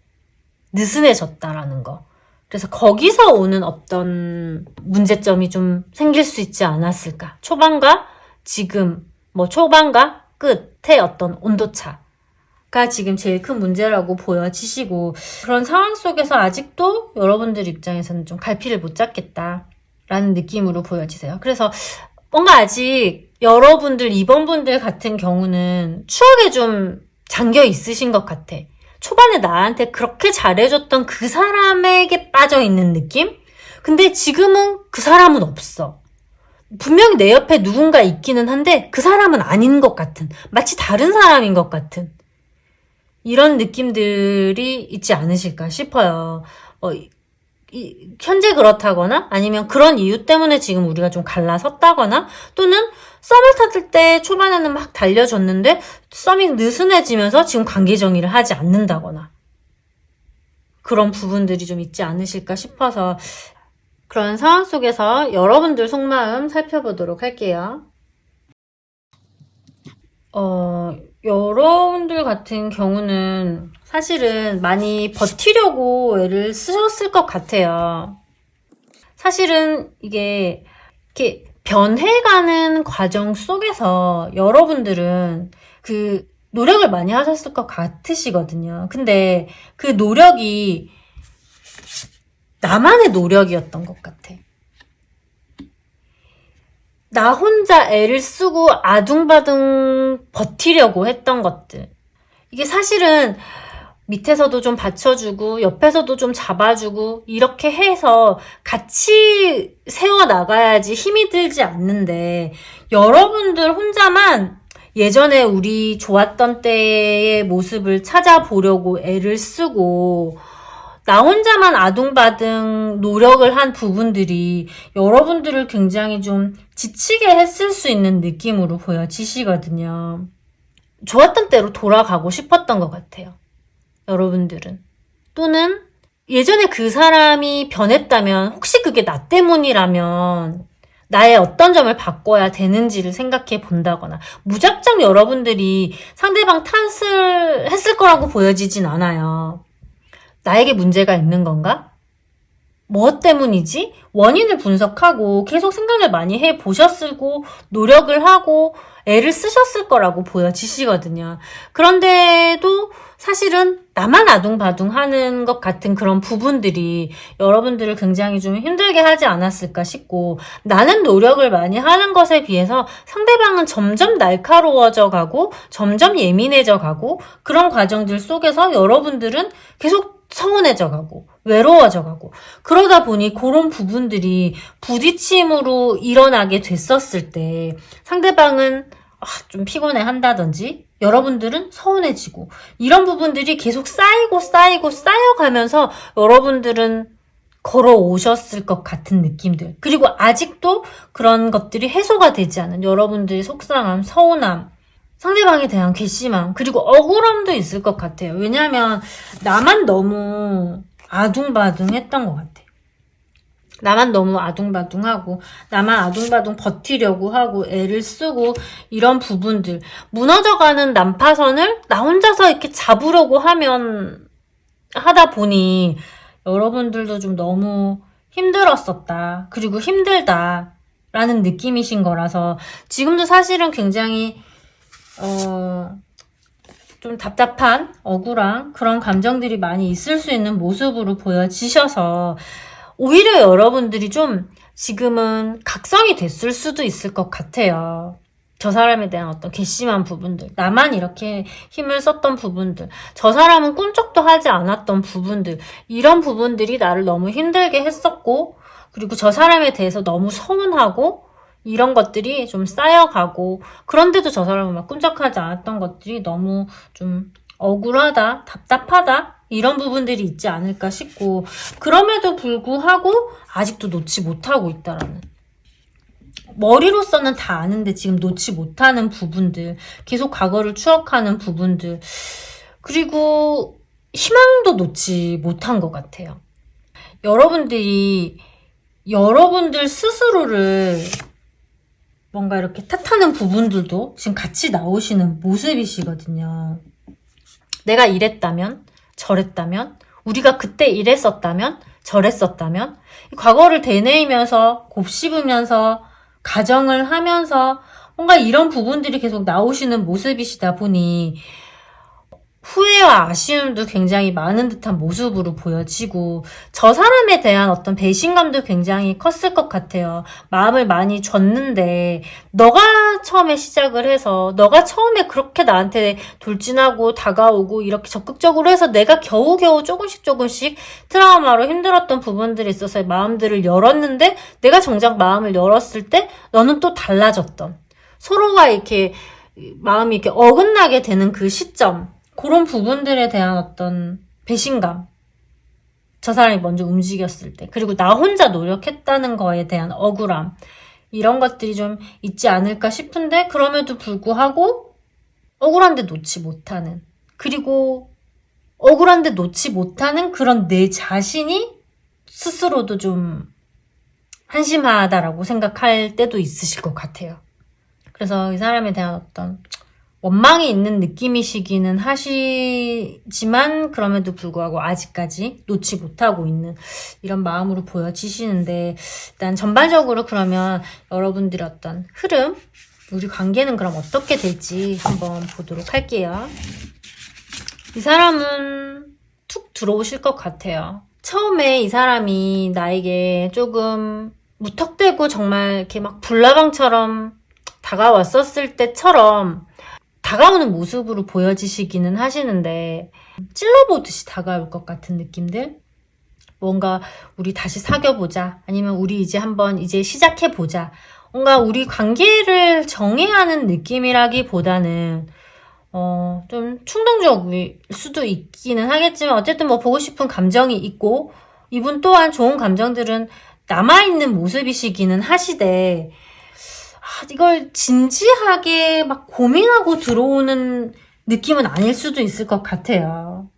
느슨해졌다라는 거. 그래서 거기서 오는 어떤 문제점이 좀 생길 수 있지 않았을까. 초반과 지금 초반과 끝의 어떤 온도차가 지금 제일 큰 문제라고 보여지시고 그런 상황 속에서 아직도 여러분들 입장에서는 좀 갈피를 못 잡겠다라는 느낌으로 보여지세요. 그래서 뭔가 아직 여러분들, 2번분들 같은 경우는 추억에 좀 잠겨 있으신 것 같아. 초반에 나한테 그렇게 잘해줬던 그 사람에게 빠져있는 느낌? 근데 지금은 그 사람은 없어. 분명히 내 옆에 누군가 있기는 한데 그 사람은 아닌 것 같은, 마치 다른 사람인 것 같은 이런 느낌들이 있지 않으실까 싶어요. 현재 그렇다거나 아니면 그런 이유 때문에 지금 우리가 좀 갈라섰다거나 또는 썸을 탔을 때 초반에는 막 달려줬는데 썸이 느슨해지면서 지금 관계 정리를 하지 않는다거나 그런 부분들이 좀 있지 않으실까 싶어서 그런 상황 속에서 여러분들 속마음 살펴보도록 할게요. 여러분들 같은 경우는 사실은 많이 버티려고 애를 쓰셨을 것 같아요. 사실은 이게 이렇게 변해가는 과정 속에서 여러분들은 그 노력을 많이 하셨을 것 같으시거든요. 근데 그 노력이 나만의 노력이었던 것 같아. 나 혼자 애를 쓰고 아둥바둥 버티려고 했던 것들. 이게 사실은 밑에서도 좀 받쳐주고 옆에서도 좀 잡아주고 이렇게 해서 같이 세워나가야지 힘이 들지 않는데 여러분들 혼자만 예전에 우리 좋았던 때의 모습을 찾아보려고 애를 쓰고 나 혼자만 아둥바둥 노력을 한 부분들이 여러분들을 굉장히 좀 지치게 했을 수 있는 느낌으로 보여지시거든요. 좋았던 때로 돌아가고 싶었던 것 같아요. 여러분들은. 또는 예전에 그 사람이 변했다면 혹시 그게 나 때문이라면 나의 어떤 점을 바꿔야 되는지를 생각해 본다거나 무작정 여러분들이 상대방 탓을 했을 거라고 보여지진 않아요. 나에게 문제가 있는 건가? 뭐 때문이지? 원인을 분석하고 계속 생각을 많이 해보셨고 노력을 하고 애를 쓰셨을 거라고 보여지시거든요. 그런데도 사실은 나만 아둥바둥 하는 것 같은 그런 부분들이 여러분들을 굉장히 좀 힘들게 하지 않았을까 싶고 나는 노력을 많이 하는 것에 비해서 상대방은 점점 날카로워져 가고 점점 예민해져 가고 그런 과정들 속에서 여러분들은 계속 서운해져 가고 외로워져 가고 그러다 보니 그런 부분들이 부딪힘으로 일어나게 됐었을 때 상대방은 좀 피곤해 한다든지 여러분들은 서운해지고 이런 부분들이 계속 쌓여가면서 여러분들은 걸어오셨을 것 같은 느낌들 그리고 아직도 그런 것들이 해소가 되지 않은 여러분들의 속상함, 서운함 상대방에 대한 괘씸함 그리고 억울함도 있을 것 같아요. 왜냐하면 나만 너무 아둥바둥 했던 것 같아요. 나만 너무 아둥바둥하고 나만 아둥바둥 버티려고 하고 애를 쓰고 이런 부분들 무너져가는 난파선을 나 혼자서 이렇게 잡으려고 하다 보니 여러분들도 좀 너무 힘들었었다. 그리고 힘들다 라는 느낌이신 거라서 지금도 사실은 굉장히 좀 답답한 억울한 그런 감정들이 많이 있을 수 있는 모습으로 보여지셔서 오히려 여러분들이 좀 지금은 각성이 됐을 수도 있을 것 같아요. 저 사람에 대한 어떤 괘씸한 부분들, 나만 이렇게 힘을 썼던 부분들, 저 사람은 꿈쩍도 하지 않았던 부분들, 이런 부분들이 나를 너무 힘들게 했었고, 그리고 저 사람에 대해서 너무 서운하고, 이런 것들이 좀 쌓여가고, 그런데도 저 사람은 막 꿈쩍하지 않았던 것들이 너무 좀 억울하다, 답답하다, 이런 부분들이 있지 않을까 싶고, 그럼에도 불구하고 아직도 놓지 못하고 있다라는. 머리로서는 다 아는데 지금 놓지 못하는 부분들, 계속 과거를 추억하는 부분들, 그리고 희망도 놓지 못한 것 같아요. 여러분들이 여러분들 스스로를 뭔가 이렇게 탓하는 부분들도 지금 같이 나오시는 모습이시거든요. 내가 이랬다면, 저랬다면, 우리가 그때 이랬었다면, 저랬었다면, 과거를 되뇌이면서, 곱씹으면서, 가정을 하면서 뭔가 이런 부분들이 계속 나오시는 모습이시다 보니 후회와 아쉬움도 굉장히 많은 듯한 모습으로 보여지고 저 사람에 대한 어떤 배신감도 굉장히 컸을 것 같아요. 마음을 많이 줬는데 너가 처음에 시작을 해서 너가 처음에 그렇게 나한테 돌진하고 다가오고 이렇게 적극적으로 해서 내가 겨우겨우 조금씩 트라우마로 힘들었던 부분들이 있어서 마음들을 열었는데 내가 정작 마음을 열었을 때 너는 또 달라졌던 서로가 이렇게 마음이 이렇게 어긋나게 되는 그 시점, 그런 부분들에 대한 어떤 배신감, 저 사람이 먼저 움직였을 때, 그리고 나 혼자 노력했다는 거에 대한 억울함, 이런 것들이 좀 있지 않을까 싶은데 그럼에도 불구하고 억울한데 놓지 못하는, 그리고 억울한데 놓지 못하는 그런 내 자신이 스스로도 좀 한심하다라고 생각할 때도 있으실 것 같아요. 그래서 이 사람에 대한 어떤 원망이 있는 느낌이시기는 하시지만 그럼에도 불구하고 아직까지 놓지 못하고 있는 이런 마음으로 보여지시는데, 일단 전반적으로 그러면 여러분들의 어떤 흐름, 우리 관계는 그럼 어떻게 될지 한번 보도록 할게요. 이 사람은 툭 들어오실 것 같아요. 처음에 이 사람이 나에게 조금 무턱대고 정말 이렇게 막 불나방처럼 다가왔었을 때처럼 다가오는 모습으로 보여지시기는 하시는데 찔러보듯이 다가올 것 같은 느낌들? 뭔가 우리 다시 사귀어보자, 아니면 우리 이제 한번 이제 시작해보자, 뭔가 우리 관계를 정해야 하는 느낌이라기보다는 좀 충동적일 수도 있기는 하겠지만 어쨌든 뭐 보고 싶은 감정이 있고 이분 또한 좋은 감정들은 남아있는 모습이시기는 하시되 이걸 진지하게 막 고민하고 들어오는 느낌은 아닐 수도 있을 것 같아요.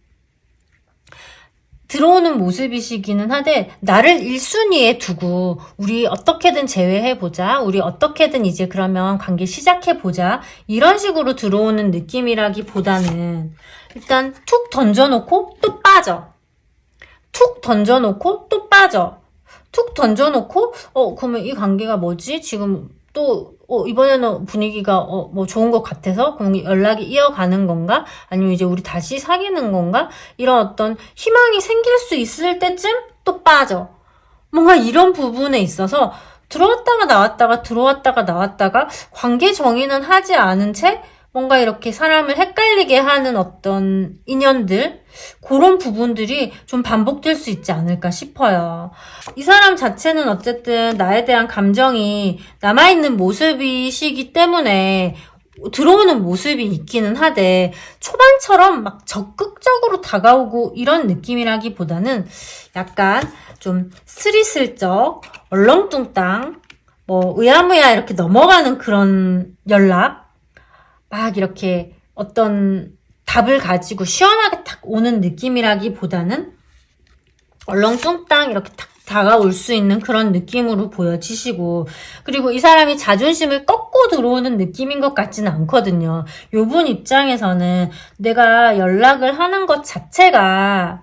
들어오는 모습이시기는 하되 나를 1순위에 두고 우리 어떻게든 재회해보자, 우리 어떻게든 이제 그러면 관계 시작해보자, 이런 식으로 들어오는 느낌이라기보다는 일단 툭 던져놓고 또 빠져, 툭 던져놓고 또 빠져, 툭 던져놓고 그러면 이 관계가 뭐지? 지금 또 이번에는 분위기가 뭐 좋은 것 같아서 그럼 연락이 이어가는 건가? 아니면 이제 우리 다시 사귀는 건가? 이런 어떤 희망이 생길 수 있을 때쯤 또 빠져. 뭔가 이런 부분에 있어서 들어왔다가 나왔다가 들어왔다가 나왔다가 관계 정의는 하지 않은 채 뭔가 이렇게 사람을 헷갈리게 하는 어떤 인연들, 그런 부분들이 좀 반복될 수 있지 않을까 싶어요. 이 사람 자체는 어쨌든 나에 대한 감정이 남아있는 모습이시기 때문에 들어오는 모습이 있기는 하되 초반처럼 막 적극적으로 다가오고 이런 느낌이라기보다는 약간 좀 스리슬쩍 얼렁뚱땅 뭐 의아무야 이렇게 넘어가는 그런 연락, 막 이렇게 어떤 답을 가지고 시원하게 탁 오는 느낌이라기보다는 얼렁뚱땅 이렇게 탁 다가올 수 있는 그런 느낌으로 보여지시고, 그리고 이 사람이 자존심을 꺾고 들어오는 느낌인 것 같지는 않거든요. 요분 입장에서는 내가 연락을 하는 것 자체가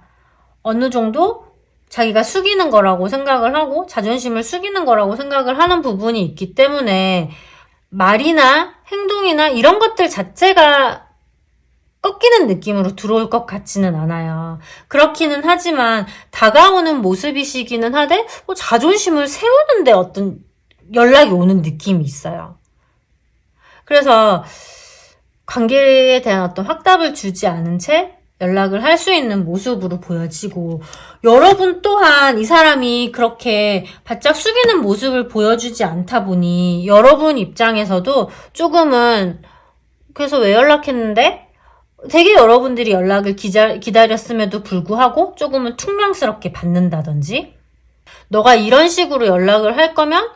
어느 정도 자기가 숙이는 거라고 생각을 하고 자존심을 숙이는 거라고 생각을 하는 부분이 있기 때문에 말이나 행동이나 이런 것들 자체가 꺾이는 느낌으로 들어올 것 같지는 않아요. 그렇기는 하지만 다가오는 모습이시기는 하되 자존심을 세우는데 어떤 연락이 오는 느낌이 있어요. 그래서 관계에 대한 어떤 확답을 주지 않은 채 연락을 할 수 있는 모습으로 보여지고, 여러분 또한 이 사람이 그렇게 바짝 숙이는 모습을 보여주지 않다 보니 여러분 입장에서도 조금은 그래서 왜 연락했는데? 되게 여러분들이 연락을 기다렸음에도 불구하고 조금은 퉁명스럽게 받는다든지, 너가 이런 식으로 연락을 할 거면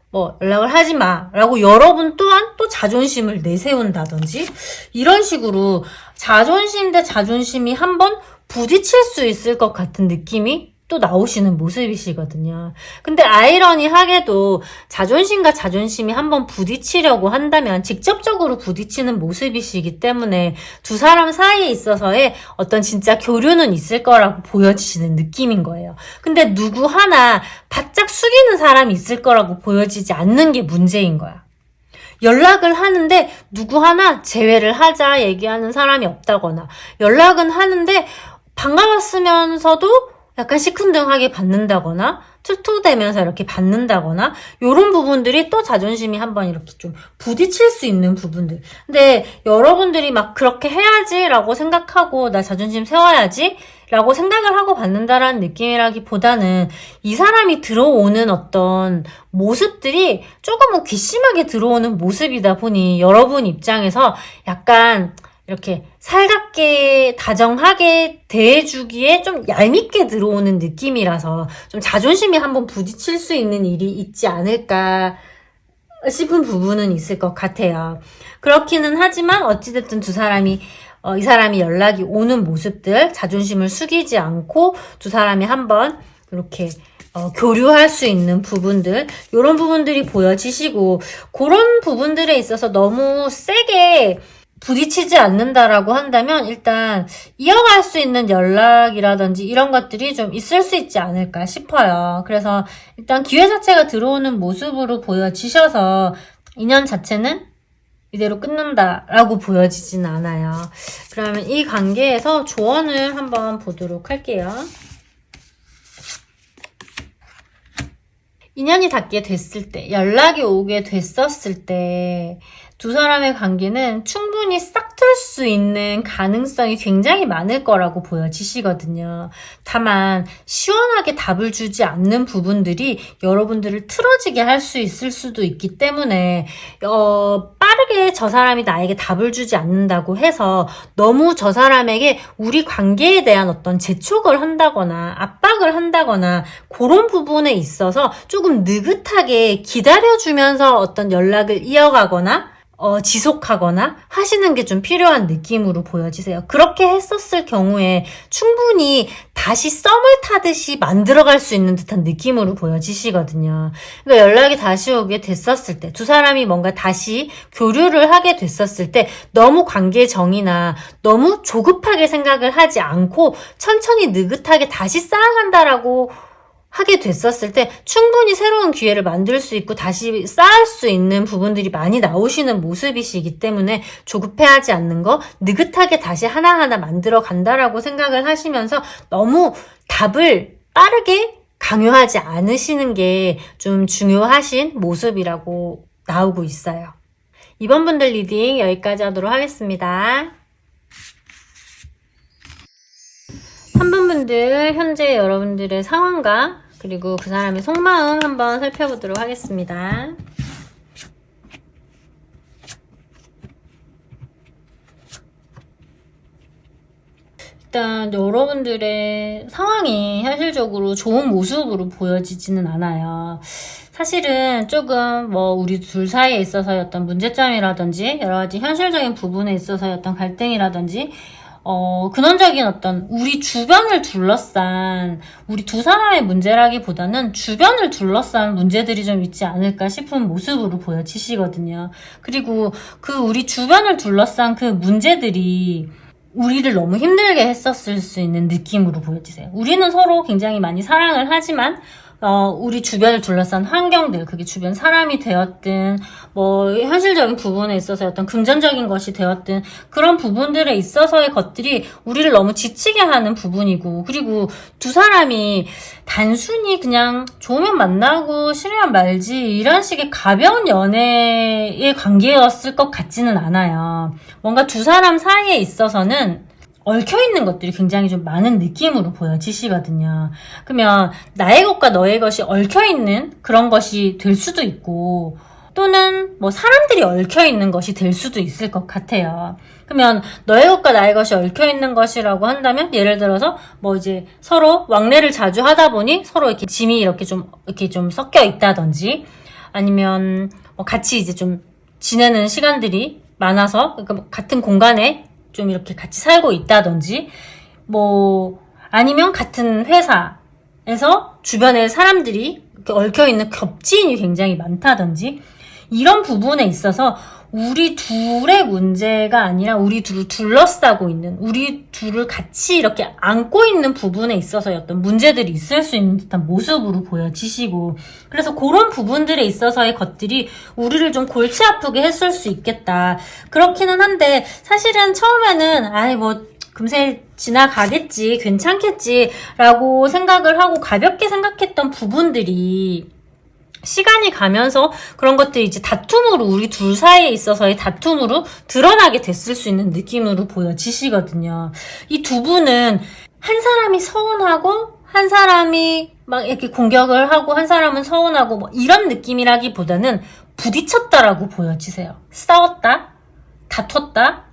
뭐 연락을 하지 마 라고 여러분 또한 또 자존심을 내세운다든지, 이런 식으로 자존심 대 자존심이 한번 부딪힐 수 있을 것 같은 느낌이 또 나오시는 모습이시거든요. 근데 아이러니하게도 자존심과 자존심이 한번 부딪히려고 한다면 직접적으로 부딪히는 모습이시기 때문에 두 사람 사이에 있어서의 어떤 진짜 교류는 있을 거라고 보여지시는 느낌인 거예요. 근데 누구 하나 바짝 숙이는 사람이 있을 거라고 보여지지 않는 게 문제인 거야. 연락을 하는데 누구 하나 제외를 하자 얘기하는 사람이 없다거나, 연락은 하는데 반가웠으면서도 약간 시큰둥하게 받는다거나, 툴툴대면서 이렇게 받는다거나, 요런 부분들이 또 자존심이 한번 이렇게 좀 부딪힐 수 있는 부분들. 근데 여러분들이 막 그렇게 해야지 라고 생각하고, 나 자존심 세워야지 라고 생각을 하고 받는다라는 느낌이라기보다는 이 사람이 들어오는 어떤 모습들이 조금은 괘씸하게 들어오는 모습이다 보니 여러분 입장에서 약간 이렇게 살갑게 다정하게 대해주기에 좀 얄밉게 들어오는 느낌이라서 좀 자존심이 한번 부딪힐 수 있는 일이 있지 않을까 싶은 부분은 있을 것 같아요. 그렇기는 하지만 어찌됐든 이 사람이 연락이 오는 모습들, 자존심을 숙이지 않고 두 사람이 한번 이렇게 교류할 수 있는 부분들, 이런 부분들이 보여지시고, 그런 부분들에 있어서 너무 세게 부딪히지 않는다라고 한다면 일단 이어갈 수 있는 연락이라든지 이런 것들이 좀 있을 수 있지 않을까 싶어요. 그래서 일단 기회 자체가 들어오는 모습으로 보여지셔서 인연 자체는 이대로 끝난다라고 보여지진 않아요. 그러면 이 관계에서 조언을 한번 보도록 할게요. 인연이 닿게 됐을 때, 연락이 오게 됐었을 때 두 사람의 관계는 충분히 싹틀 수 있는 가능성이 굉장히 많을 거라고 보여지시거든요. 다만 시원하게 답을 주지 않는 부분들이 여러분들을 틀어지게 할 수 있을 수도 있기 때문에 빠르게 저 사람이 나에게 답을 주지 않는다고 해서 너무 저 사람에게 우리 관계에 대한 어떤 재촉을 한다거나 압박을 한다거나 그런 부분에 있어서 조금 느긋하게 기다려주면서 어떤 연락을 이어가거나 지속하거나 하시는 게 좀 필요한 느낌으로 보여지세요. 그렇게 했었을 경우에 충분히 다시 썸을 타듯이 만들어갈 수 있는 듯한 느낌으로 보여지시거든요. 그러니까 연락이 다시 오게 됐었을 때, 두 사람이 뭔가 다시 교류를 하게 됐었을 때 너무 관계 정이나 너무 조급하게 생각을 하지 않고 천천히 느긋하게 다시 쌓아간다라고 하게 됐었을 때 충분히 새로운 기회를 만들 수 있고 다시 쌓을 수 있는 부분들이 많이 나오시는 모습이시기 때문에 조급해하지 않는 거, 느긋하게 다시 하나하나 만들어 간다라고 생각을 하시면서 너무 답을 빠르게 강요하지 않으시는 게 좀 중요하신 모습이라고 나오고 있어요. 이번 분들 리딩 여기까지 하도록 하겠습니다. 3번 분들 현재 여러분들의 상황과 그리고 그 사람의 속마음 한번 살펴보도록 하겠습니다. 일단 여러분들의 상황이 현실적으로 좋은 모습으로 보여지지는 않아요. 사실은 조금 우리 둘 사이에 있어서의 어떤 문제점이라든지 여러 가지 현실적인 부분에 있어서의 어떤 갈등이라든지 근원적인 어떤 우리 주변을 둘러싼 우리 두 사람의 문제라기보다는 주변을 둘러싼 문제들이 좀 있지 않을까 싶은 모습으로 보여지시거든요. 그리고 그 우리 주변을 둘러싼 그 문제들이 우리를 너무 힘들게 했었을 수 있는 느낌으로 보여지세요. 우리는 서로 굉장히 많이 사랑을 하지만 우리 주변을 둘러싼 환경들, 그게 주변 사람이 되었든, 뭐, 현실적인 부분에 있어서 어떤 금전적인 것이 되었든, 그런 부분들에 있어서의 것들이 우리를 너무 지치게 하는 부분이고, 그리고 두 사람이 단순히 그냥 좋으면 만나고 싫으면 말지, 이런 식의 가벼운 연애의 관계였을 것 같지는 않아요. 뭔가 두 사람 사이에 있어서는 얽혀있는 것들이 굉장히 좀 많은 느낌으로 보여지시거든요. 그러면 나의 것과 너의 것이 얽혀있는 그런 것이 될 수도 있고, 또는 뭐 사람들이 얽혀있는 것이 될 수도 있을 것 같아요. 그러면 너의 것과 나의 것이 얽혀있는 것이라고 한다면, 예를 들어서 뭐 이제 서로 왕래를 자주 하다 보니 서로 이렇게 짐이 이렇게 좀 섞여 있다든지, 아니면 뭐 같이 이제 좀 지내는 시간들이 많아서, 그러니까 같은 공간에 좀 이렇게 같이 살고 있다든지, 뭐 아니면 같은 회사에서 주변에 사람들이 이렇게 얽혀있는 겹지인이 굉장히 많다든지, 이런 부분에 있어서 우리 둘의 문제가 아니라 우리 둘을 둘러싸고 있는, 우리 둘을 같이 이렇게 안고 있는 부분에 있어서 어떤 문제들이 있을 수 있는 듯한 모습으로 보여지시고, 그래서 그런 부분들에 있어서의 것들이 우리를 좀 골치 아프게 했을 수 있겠다. 그렇기는 한데, 사실은 처음에는 아이 뭐 금세 지나가겠지, 괜찮겠지 라고 생각을 하고 가볍게 생각했던 부분들이 시간이 가면서 그런 것들이 이제 다툼으로, 우리 둘 사이에 있어서의 다툼으로 드러나게 됐을 수 있는 느낌으로 보여지시거든요. 이 두 분은 한 사람이 서운하고 한 사람이 막 이렇게 공격을 하고 한 사람은 서운하고 뭐 이런 느낌이라기보다는 부딪혔다라고 보여지세요. 싸웠다, 다퉜다,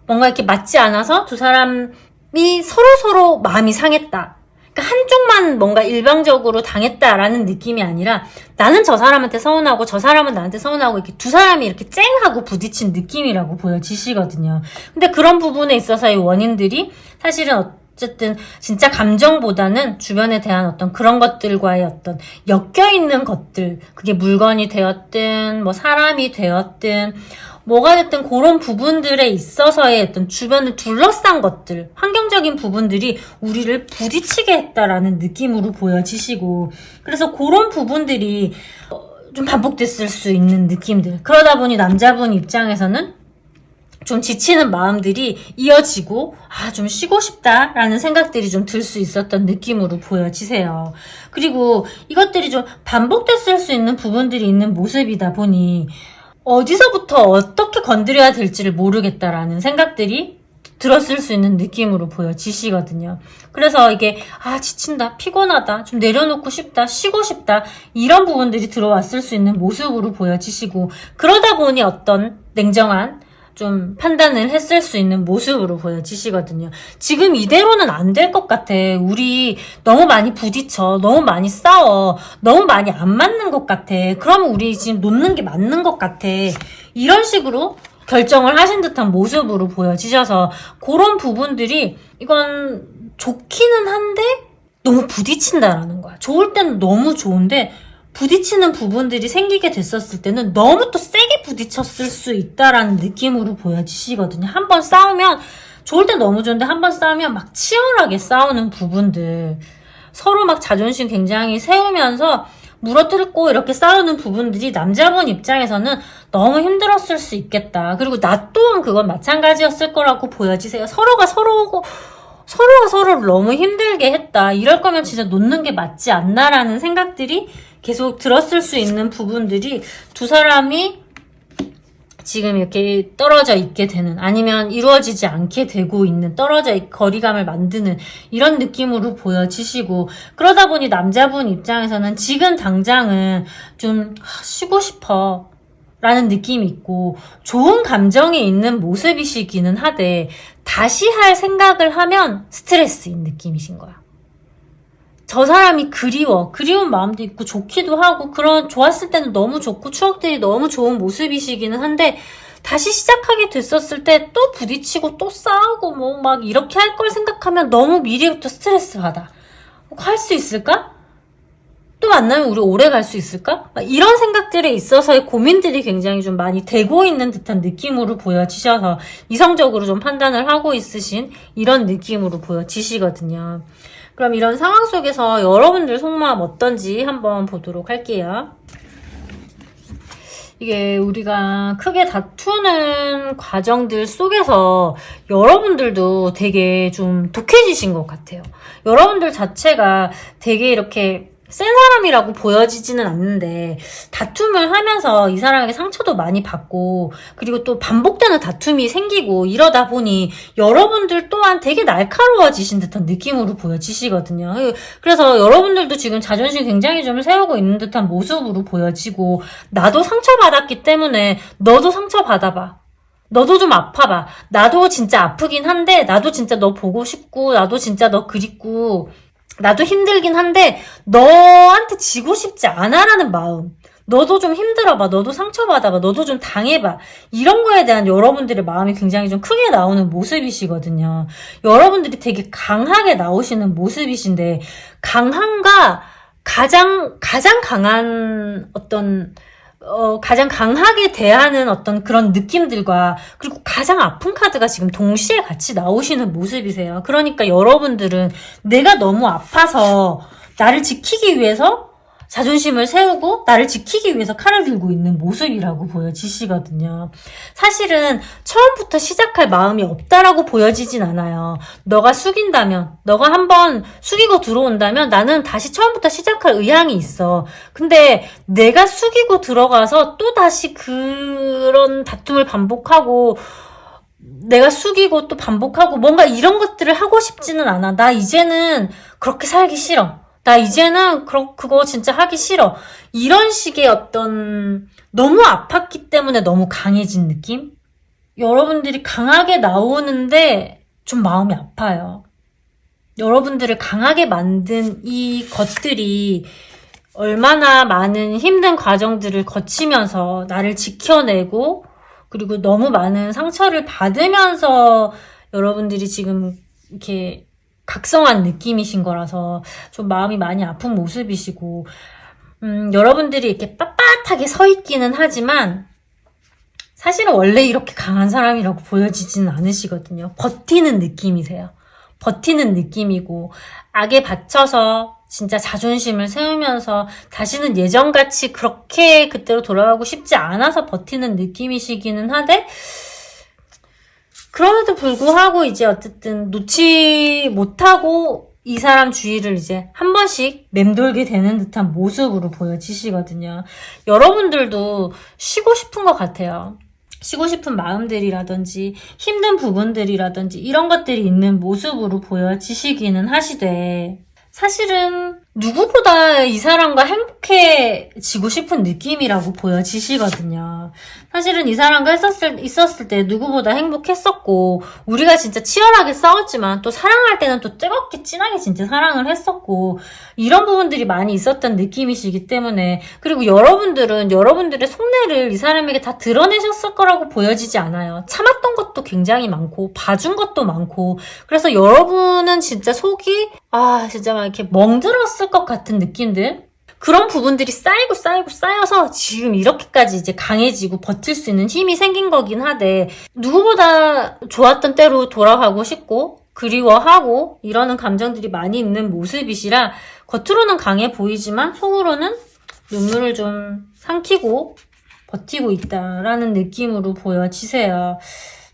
뭔가 이렇게 맞지 않아서 두 사람이 서로 마음이 상했다. 그러니까 한쪽만 뭔가 일방적으로 당했다라는 느낌이 아니라, 나는 저 사람한테 서운하고 저 사람은 나한테 서운하고, 이렇게 두 사람이 이렇게 쨍하고 부딪힌 느낌이라고 보여지시거든요. 근데 그런 부분에 있어서의 원인들이 사실은 어쨌든 진짜 감정보다는 주변에 대한 어떤 그런 것들과의 어떤 엮여있는 것들, 그게 물건이 되었든 뭐 사람이 되었든 뭐가 됐든 그런 부분들에 있어서의 어떤 주변을 둘러싼 것들, 환경적인 부분들이 우리를 부딪히게 했다라는 느낌으로 보여지시고, 그래서 그런 부분들이 좀 반복됐을 수 있는 느낌들. 그러다 보니 남자분 입장에서는 좀 지치는 마음들이 이어지고, 좀 쉬고 싶다라는 생각들이 좀 들 수 있었던 느낌으로 보여지세요. 그리고 이것들이 좀 반복됐을 수 있는 부분들이 있는 모습이다 보니 어디서부터 어떻게 건드려야 될지를 모르겠다라는 생각들이 들었을 수 있는 느낌으로 보여지시거든요. 그래서 이게 지친다, 피곤하다, 좀 내려놓고 싶다, 쉬고 싶다, 이런 부분들이 들어왔을 수 있는 모습으로 보여지시고, 그러다 보니 어떤 냉정한 좀 판단을 했을 수 있는 모습으로 보여지시거든요. 지금 이대로는 안 될 것 같아. 우리 너무 많이 부딪혀, 너무 많이 싸워, 너무 많이 안 맞는 것 같아. 그러면 우리 지금 놓는 게 맞는 것 같아. 이런 식으로 결정을 하신 듯한 모습으로 보여지셔서, 그런 부분들이 이건 좋기는 한데 너무 부딪힌다라는 거야. 좋을 때는 너무 좋은데 부딪히는 부분들이 생기게 됐었을 때는 너무 또 세게 부딪혔을 수 있다라는 느낌으로 보여지시거든요. 한번 싸우면, 좋을 때 너무 좋은데 한번 싸우면 막 치열하게 싸우는 부분들, 서로 막 자존심 굉장히 세우면서 물어뜯고 이렇게 싸우는 부분들이 남자분 입장에서는 너무 힘들었을 수 있겠다. 그리고 나 또한 그건 마찬가지였을 거라고 보여지세요. 서로가 서로를 너무 힘들게 했다. 이럴 거면 진짜 놓는 게 맞지 않나라는 생각들이 계속 들었을 수 있는 부분들이, 두 사람이 지금 이렇게 떨어져 있게 되는, 아니면 이루어지지 않게 되고 있는, 거리감을 만드는 이런 느낌으로 보여지시고, 그러다 보니 남자분 입장에서는 지금 당장은 좀 쉬고 싶어 라는 느낌이 있고 좋은 감정이 있는 모습이시기는 하되, 다시 할 생각을 하면 스트레스인 느낌이신 거야. 저 사람이 그리운 마음도 있고 좋기도 하고, 그런 좋았을 때는 너무 좋고 추억들이 너무 좋은 모습이시기는 한데, 다시 시작하게 됐었을 때 또 부딪히고 또 싸우고 뭐 막 이렇게 할 걸 생각하면 너무 미리부터 스트레스 받아. 할 수 있을까? 또 만나면 우리 오래 갈 수 있을까? 이런 생각들에 있어서의 고민들이 굉장히 좀 많이 되고 있는 듯한 느낌으로 보여지셔서 이성적으로 좀 판단을 하고 있으신 이런 느낌으로 보여지시거든요. 그럼 이런 상황 속에서 여러분들 속마음 어떤지 한번 보도록 할게요. 이게 우리가 크게 다투는 과정들 속에서 여러분들도 되게 좀 독해지신 것 같아요. 여러분들 자체가 되게 이렇게 센 사람이라고 보여지지는 않는데 다툼을 하면서 이 사람에게 상처도 많이 받고 그리고 또 반복되는 다툼이 생기고 이러다 보니 여러분들 또한 되게 날카로워지신 듯한 느낌으로 보여지시거든요. 그래서 여러분들도 지금 자존심 굉장히 좀 세우고 있는 듯한 모습으로 보여지고 나도 상처받았기 때문에 너도 상처받아봐. 너도 좀 아파봐. 나도 진짜 아프긴 한데 나도 진짜 너 보고 싶고 나도 진짜 너 그립고 나도 힘들긴 한데 너한테 지고 싶지 않아라는 마음. 너도 좀 힘들어봐. 너도 상처받아봐. 너도 좀 당해봐. 이런 거에 대한 여러분들의 마음이 굉장히 좀 크게 나오는 모습이시거든요. 여러분들이 되게 강하게 나오시는 모습이신데 강함과 가장 강한 어떤 가장 강하게 대하는 어떤 그런 느낌들과 그리고 가장 아픈 카드가 지금 동시에 같이 나오시는 모습이세요. 그러니까 여러분들은 내가 너무 아파서 나를 지키기 위해서 자존심을 세우고 나를 지키기 위해서 칼을 들고 있는 모습이라고 보여지시거든요. 사실은 처음부터 시작할 마음이 없다라고 보여지진 않아요. 너가 숙인다면, 너가 한번 숙이고 들어온다면 나는 다시 처음부터 시작할 의향이 있어. 근데 내가 숙이고 들어가서 또 다시 그런 다툼을 반복하고 내가 숙이고 또 반복하고 뭔가 이런 것들을 하고 싶지는 않아. 나 이제는 그렇게 살기 싫어. 나 이제는 그거 진짜 하기 싫어. 이런 식의 어떤 너무 아팠기 때문에 너무 강해진 느낌? 여러분들이 강하게 나오는데 좀 마음이 아파요. 여러분들을 강하게 만든 이 것들이 얼마나 많은 힘든 과정들을 거치면서 나를 지켜내고 그리고 너무 많은 상처를 받으면서 여러분들이 지금 이렇게 각성한 느낌이신 거라서 좀 마음이 많이 아픈 모습이시고 여러분들이 이렇게 빳빳하게 서 있기는 하지만 사실은 원래 이렇게 강한 사람이라고 보여지지는 않으시거든요. 버티는 느낌이세요. 버티는 느낌이고 악에 받쳐서 진짜 자존심을 세우면서 다시는 예전같이 그렇게 그때로 돌아가고 싶지 않아서 버티는 느낌이시기는 하되 그럼에도 불구하고 이제 어쨌든 놓지 못하고 이 사람 주위를 이제 한 번씩 맴돌게 되는 듯한 모습으로 보여지시거든요. 여러분들도 쉬고 싶은 것 같아요. 쉬고 싶은 마음들이라든지 힘든 부분들이라든지 이런 것들이 있는 모습으로 보여지시기는 하시되 사실은 누구보다 이 사람과 행복해지고 싶은 느낌이라고 보여지시거든요. 사실은 이 사람과 있었을 때 누구보다 행복했었고 우리가 진짜 치열하게 싸웠지만 또 사랑할 때는 또 뜨겁게 진하게 진짜 사랑을 했었고 이런 부분들이 많이 있었던 느낌이시기 때문에 그리고 여러분들은 여러분들의 속내를 이 사람에게 다 드러내셨을 거라고 보여지지 않아요. 참았던 것도 굉장히 많고 봐준 것도 많고 그래서 여러분은 진짜 속이 진짜 막 이렇게 멍들었을 것 같은 느낌들 그런 부분들이 쌓여서 지금 이렇게까지 이제 강해지고 버틸 수 있는 힘이 생긴 거긴 하되 누구보다 좋았던 때로 돌아가고 싶고 그리워하고 이러는 감정들이 많이 있는 모습이시라 겉으로는 강해 보이지만 속으로는 눈물을 좀 삼키고 버티고 있다라는 느낌으로 보여지세요.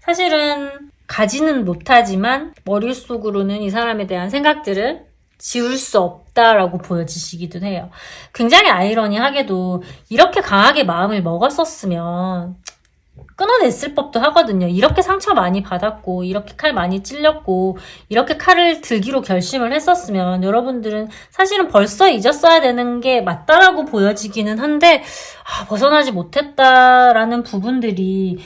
사실은 가지는 못하지만 머릿속으로는 이 사람에 대한 생각들을 지울 수 없다라고 보여지시기도 해요. 굉장히 아이러니하게도 이렇게 강하게 마음을 먹었었으면 끊어냈을 법도 하거든요. 이렇게 상처 많이 받았고 이렇게 칼 많이 찔렸고 이렇게 칼을 들기로 결심을 했었으면 여러분들은 사실은 벌써 잊었어야 되는 게 맞다라고 보여지기는 한데 벗어나지 못했다라는 부분들이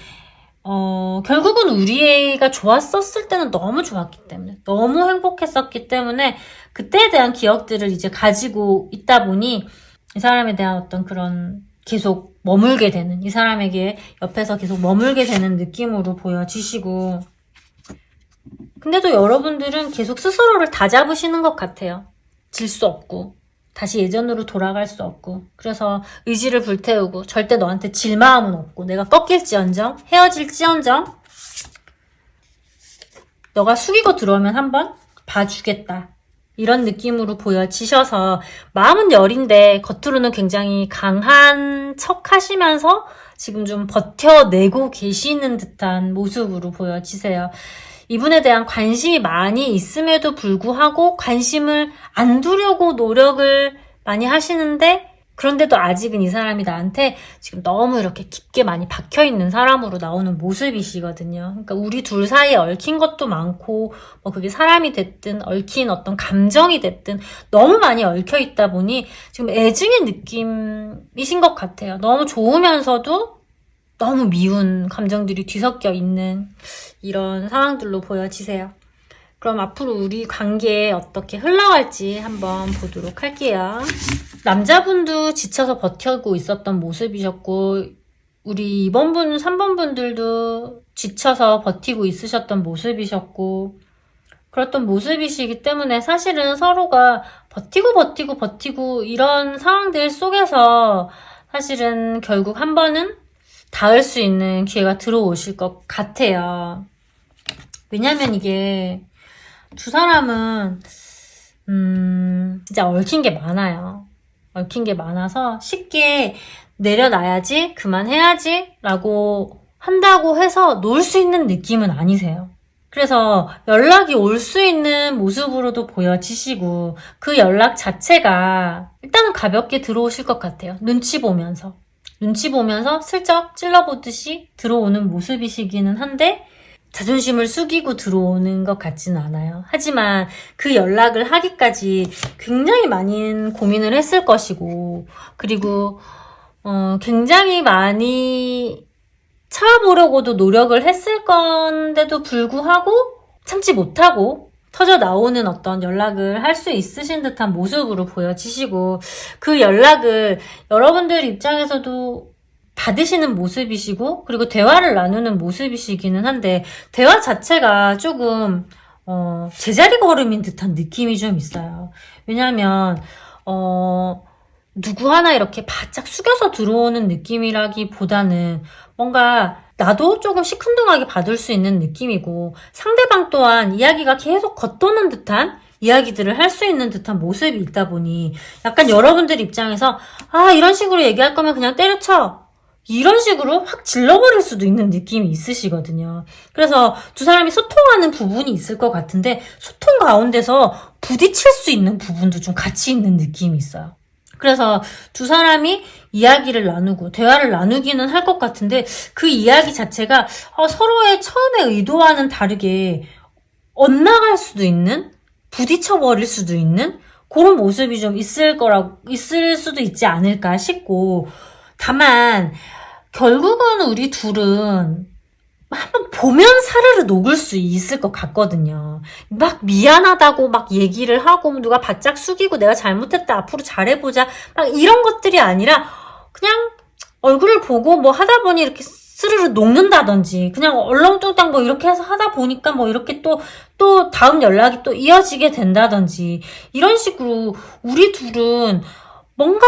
결국은 우리 애가 좋았었을 때는 너무 좋았기 때문에 너무 행복했었기 때문에 그때에 대한 기억들을 이제 가지고 있다 보니 이 사람에 대한 어떤 그런 계속 머물게 되는 이 사람에게 옆에서 계속 머물게 되는 느낌으로 보여지시고 근데도 여러분들은 계속 스스로를 다잡으시는 것 같아요. 질 수 없고 다시 예전으로 돌아갈 수 없고 그래서 의지를 불태우고 절대 너한테 질 마음은 없고 내가 꺾일지언정 헤어질지언정 너가 숙이고 들어오면 한번 봐주겠다 이런 느낌으로 보여지셔서 마음은 여린데 겉으로는 굉장히 강한 척 하시면서 지금 좀 버텨내고 계시는 듯한 모습으로 보여지세요. 이분에 대한 관심이 많이 있음에도 불구하고 관심을 안 두려고 노력을 많이 하시는데 그런데도 아직은 이 사람이 나한테 지금 너무 이렇게 깊게 많이 박혀있는 사람으로 나오는 모습이시거든요. 그러니까 우리 둘 사이에 얽힌 것도 많고 뭐 그게 사람이 됐든 얽힌 어떤 감정이 됐든 너무 많이 얽혀있다 보니 지금 애증의 느낌이신 것 같아요. 너무 좋으면서도 너무 미운 감정들이 뒤섞여 있는 이런 상황들로 보여지세요. 그럼 앞으로 우리 관계 어떻게 흘러갈지 한번 보도록 할게요. 남자분도 지쳐서 버티고 있었던 모습이셨고 우리 2번 분, 3번 분들도 지쳐서 버티고 있으셨던 모습이셨고 그랬던 모습이시기 때문에 사실은 서로가 버티고 이런 상황들 속에서 사실은 결국 한 번은 닿을 수 있는 기회가 들어오실 것 같아요. 왜냐면 이게 두 사람은 진짜 얽힌 게 많아요. 얽힌 게 많아서 쉽게 내려놔야지, 그만해야지 라고 한다고 해서 놓을 수 있는 느낌은 아니세요. 그래서 연락이 올 수 있는 모습으로도 보여지시고 그 연락 자체가 일단은 가볍게 들어오실 것 같아요. 눈치 보면서 슬쩍 찔러보듯이 들어오는 모습이시기는 한데 자존심을 숙이고 들어오는 것 같지는 않아요. 하지만 그 연락을 하기까지 굉장히 많은 고민을 했을 것이고 그리고 굉장히 많이 참아보려고도 노력을 했을 건데도 불구하고 참지 못하고 터져 나오는 어떤 연락을 할 수 있으신 듯한 모습으로 보여지시고 그 연락을 여러분들 입장에서도 받으시는 모습이시고 그리고 대화를 나누는 모습이시기는 한데 대화 자체가 조금 제자리 걸음인 듯한 느낌이 좀 있어요. 왜냐하면 누구 하나 이렇게 바짝 숙여서 들어오는 느낌이라기보다는 뭔가 나도 조금 시큰둥하게 받을 수 있는 느낌이고 상대방 또한 이야기가 계속 겉도는 듯한 이야기들을 할 수 있는 듯한 모습이 있다 보니 약간 여러분들 입장에서 이런 식으로 얘기할 거면 그냥 때려쳐 이런 식으로 확 질러버릴 수도 있는 느낌이 있으시거든요. 그래서 두 사람이 소통하는 부분이 있을 것 같은데 소통 가운데서 부딪힐 수 있는 부분도 좀 같이 있는 느낌이 있어요. 그래서 두 사람이 이야기를 나누고 대화를 나누기는 할 것 같은데 그 이야기 자체가 서로의 처음에 의도와는 다르게 엇나갈 수도 있는 부딪혀버릴 수도 있는 그런 모습이 좀 있을 수도 있지 않을까 싶고 다만 결국은 우리 둘은 한번 보면 사르르 녹을 수 있을 것 같거든요. 막 미안하다고 막 얘기를 하고 누가 바짝 숙이고 내가 잘못했다 앞으로 잘해보자 막 이런 것들이 아니라 그냥 얼굴을 보고 뭐 하다 보니 이렇게 스르르 녹는다든지 그냥 얼렁뚱땅 뭐 이렇게 해서 하다 보니까 뭐 이렇게 또 다음 연락이 또 이어지게 된다든지 이런 식으로 우리 둘은 뭔가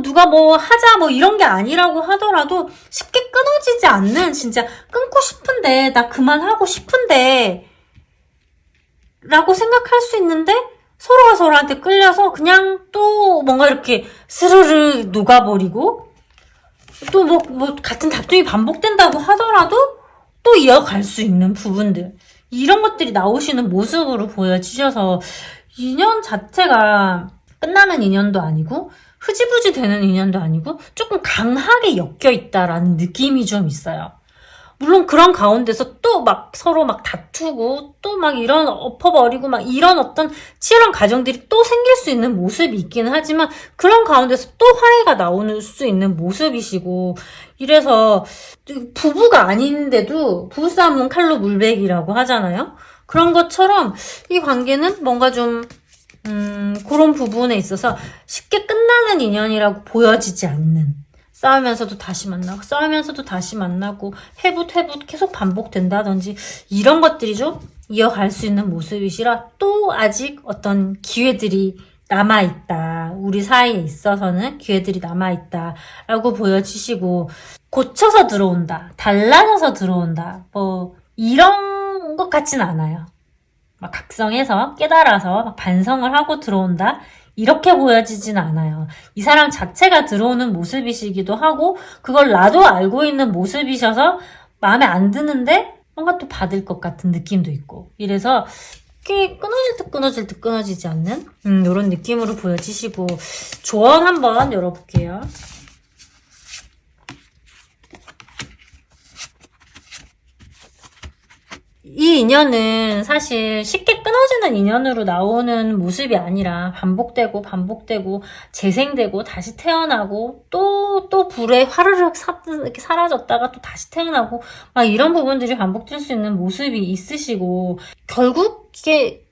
누가 뭐 하자 뭐 이런 게 아니라고 하더라도 쉽게 끊어지지 않는 진짜 끊고 싶은데 나 그만하고 싶은데 라고 생각할 수 있는데 서로가 서로한테 끌려서 그냥 또 뭔가 이렇게 스르르 녹아버리고 또 뭐 같은 다툼이 반복된다고 하더라도 또 이어갈 수 있는 부분들 이런 것들이 나오시는 모습으로 보여지셔서 인연 자체가 끝나는 인연도 아니고 흐지부지 되는 인연도 아니고 조금 강하게 엮여있다라는 느낌이 좀 있어요. 물론 그런 가운데서 또 막 서로 막 다투고 또 막 이런 엎어버리고 막 이런 어떤 치열한 가정들이 또 생길 수 있는 모습이 있기는 하지만 그런 가운데서 또 화해가 나오는 수 있는 모습이시고 이래서 부부가 아닌데도 부부싸움은 칼로 물베기라고 하잖아요. 그런 것처럼 이 관계는 뭔가 좀 그런 부분에 있어서 쉽게 끝나는 인연이라고 보여지지 않는 싸우면서도 다시 만나고 싸우면서도 다시 만나고 회붓 계속 반복된다든지 이런 것들이 좀 이어갈 수 있는 모습이시라 또 아직 어떤 기회들이 남아있다. 우리 사이에 있어서는 기회들이 남아있다 라고 보여지시고 고쳐서 들어온다. 달라져서 들어온다. 뭐 이런 것 같진 않아요. 막 각성해서 깨달아서 막 반성을 하고 들어온다. 이렇게 보여지진 않아요. 이 사람 자체가 들어오는 모습이시기도 하고 그걸 나도 알고 있는 모습이셔서 마음에 안 드는데 뭔가 또 받을 것 같은 느낌도 있고 이래서 이렇게 끊어질 듯 끊어질 듯 끊어지지 않는 이런 느낌으로 보여지시고 조언 한번 열어볼게요. 이 인연은 사실 쉽게 끊어지는 인연으로 나오는 모습이 아니라 반복되고 반복되고 재생되고 다시 태어나고 또 불에 화르륵 이렇게 사라졌다가 또 다시 태어나고 막 이런 부분들이 반복될 수 있는 모습이 있으시고 결국 이게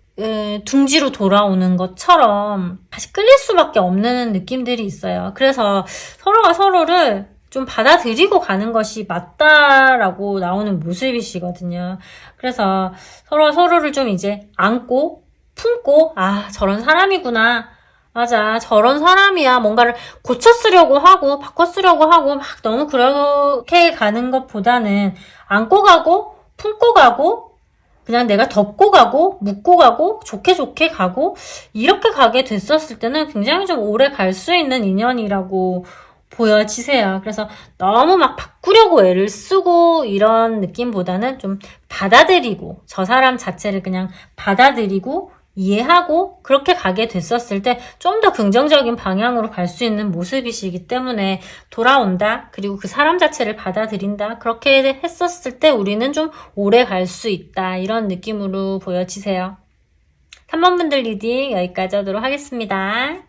둥지로 돌아오는 것처럼 다시 끌릴 수밖에 없는 느낌들이 있어요. 그래서 서로가 서로를 좀 받아들이고 가는 것이 맞다라고 나오는 모습이시거든요. 그래서 서로가 서로를 좀 이제 안고 품고 저런 사람이구나. 맞아, 저런 사람이야. 뭔가를 고쳐쓰려고 하고 바꿔쓰려고 하고 막 너무 그렇게 가는 것보다는 안고 가고 품고 가고 그냥 내가 덮고 가고 묻고 가고 좋게 좋게 가고 이렇게 가게 됐었을 때는 굉장히 좀 오래 갈 수 있는 인연이라고 보여지세요. 그래서 너무 막 바꾸려고 애를 쓰고 이런 느낌보다는 좀 받아들이고 저 사람 자체를 그냥 받아들이고 이해하고 그렇게 가게 됐었을 때 좀 더 긍정적인 방향으로 갈 수 있는 모습이시기 때문에 돌아온다. 그리고 그 사람 자체를 받아들인다. 그렇게 했었을 때 우리는 좀 오래 갈 수 있다. 이런 느낌으로 보여지세요. 3번 분들 리딩 여기까지 하도록 하겠습니다.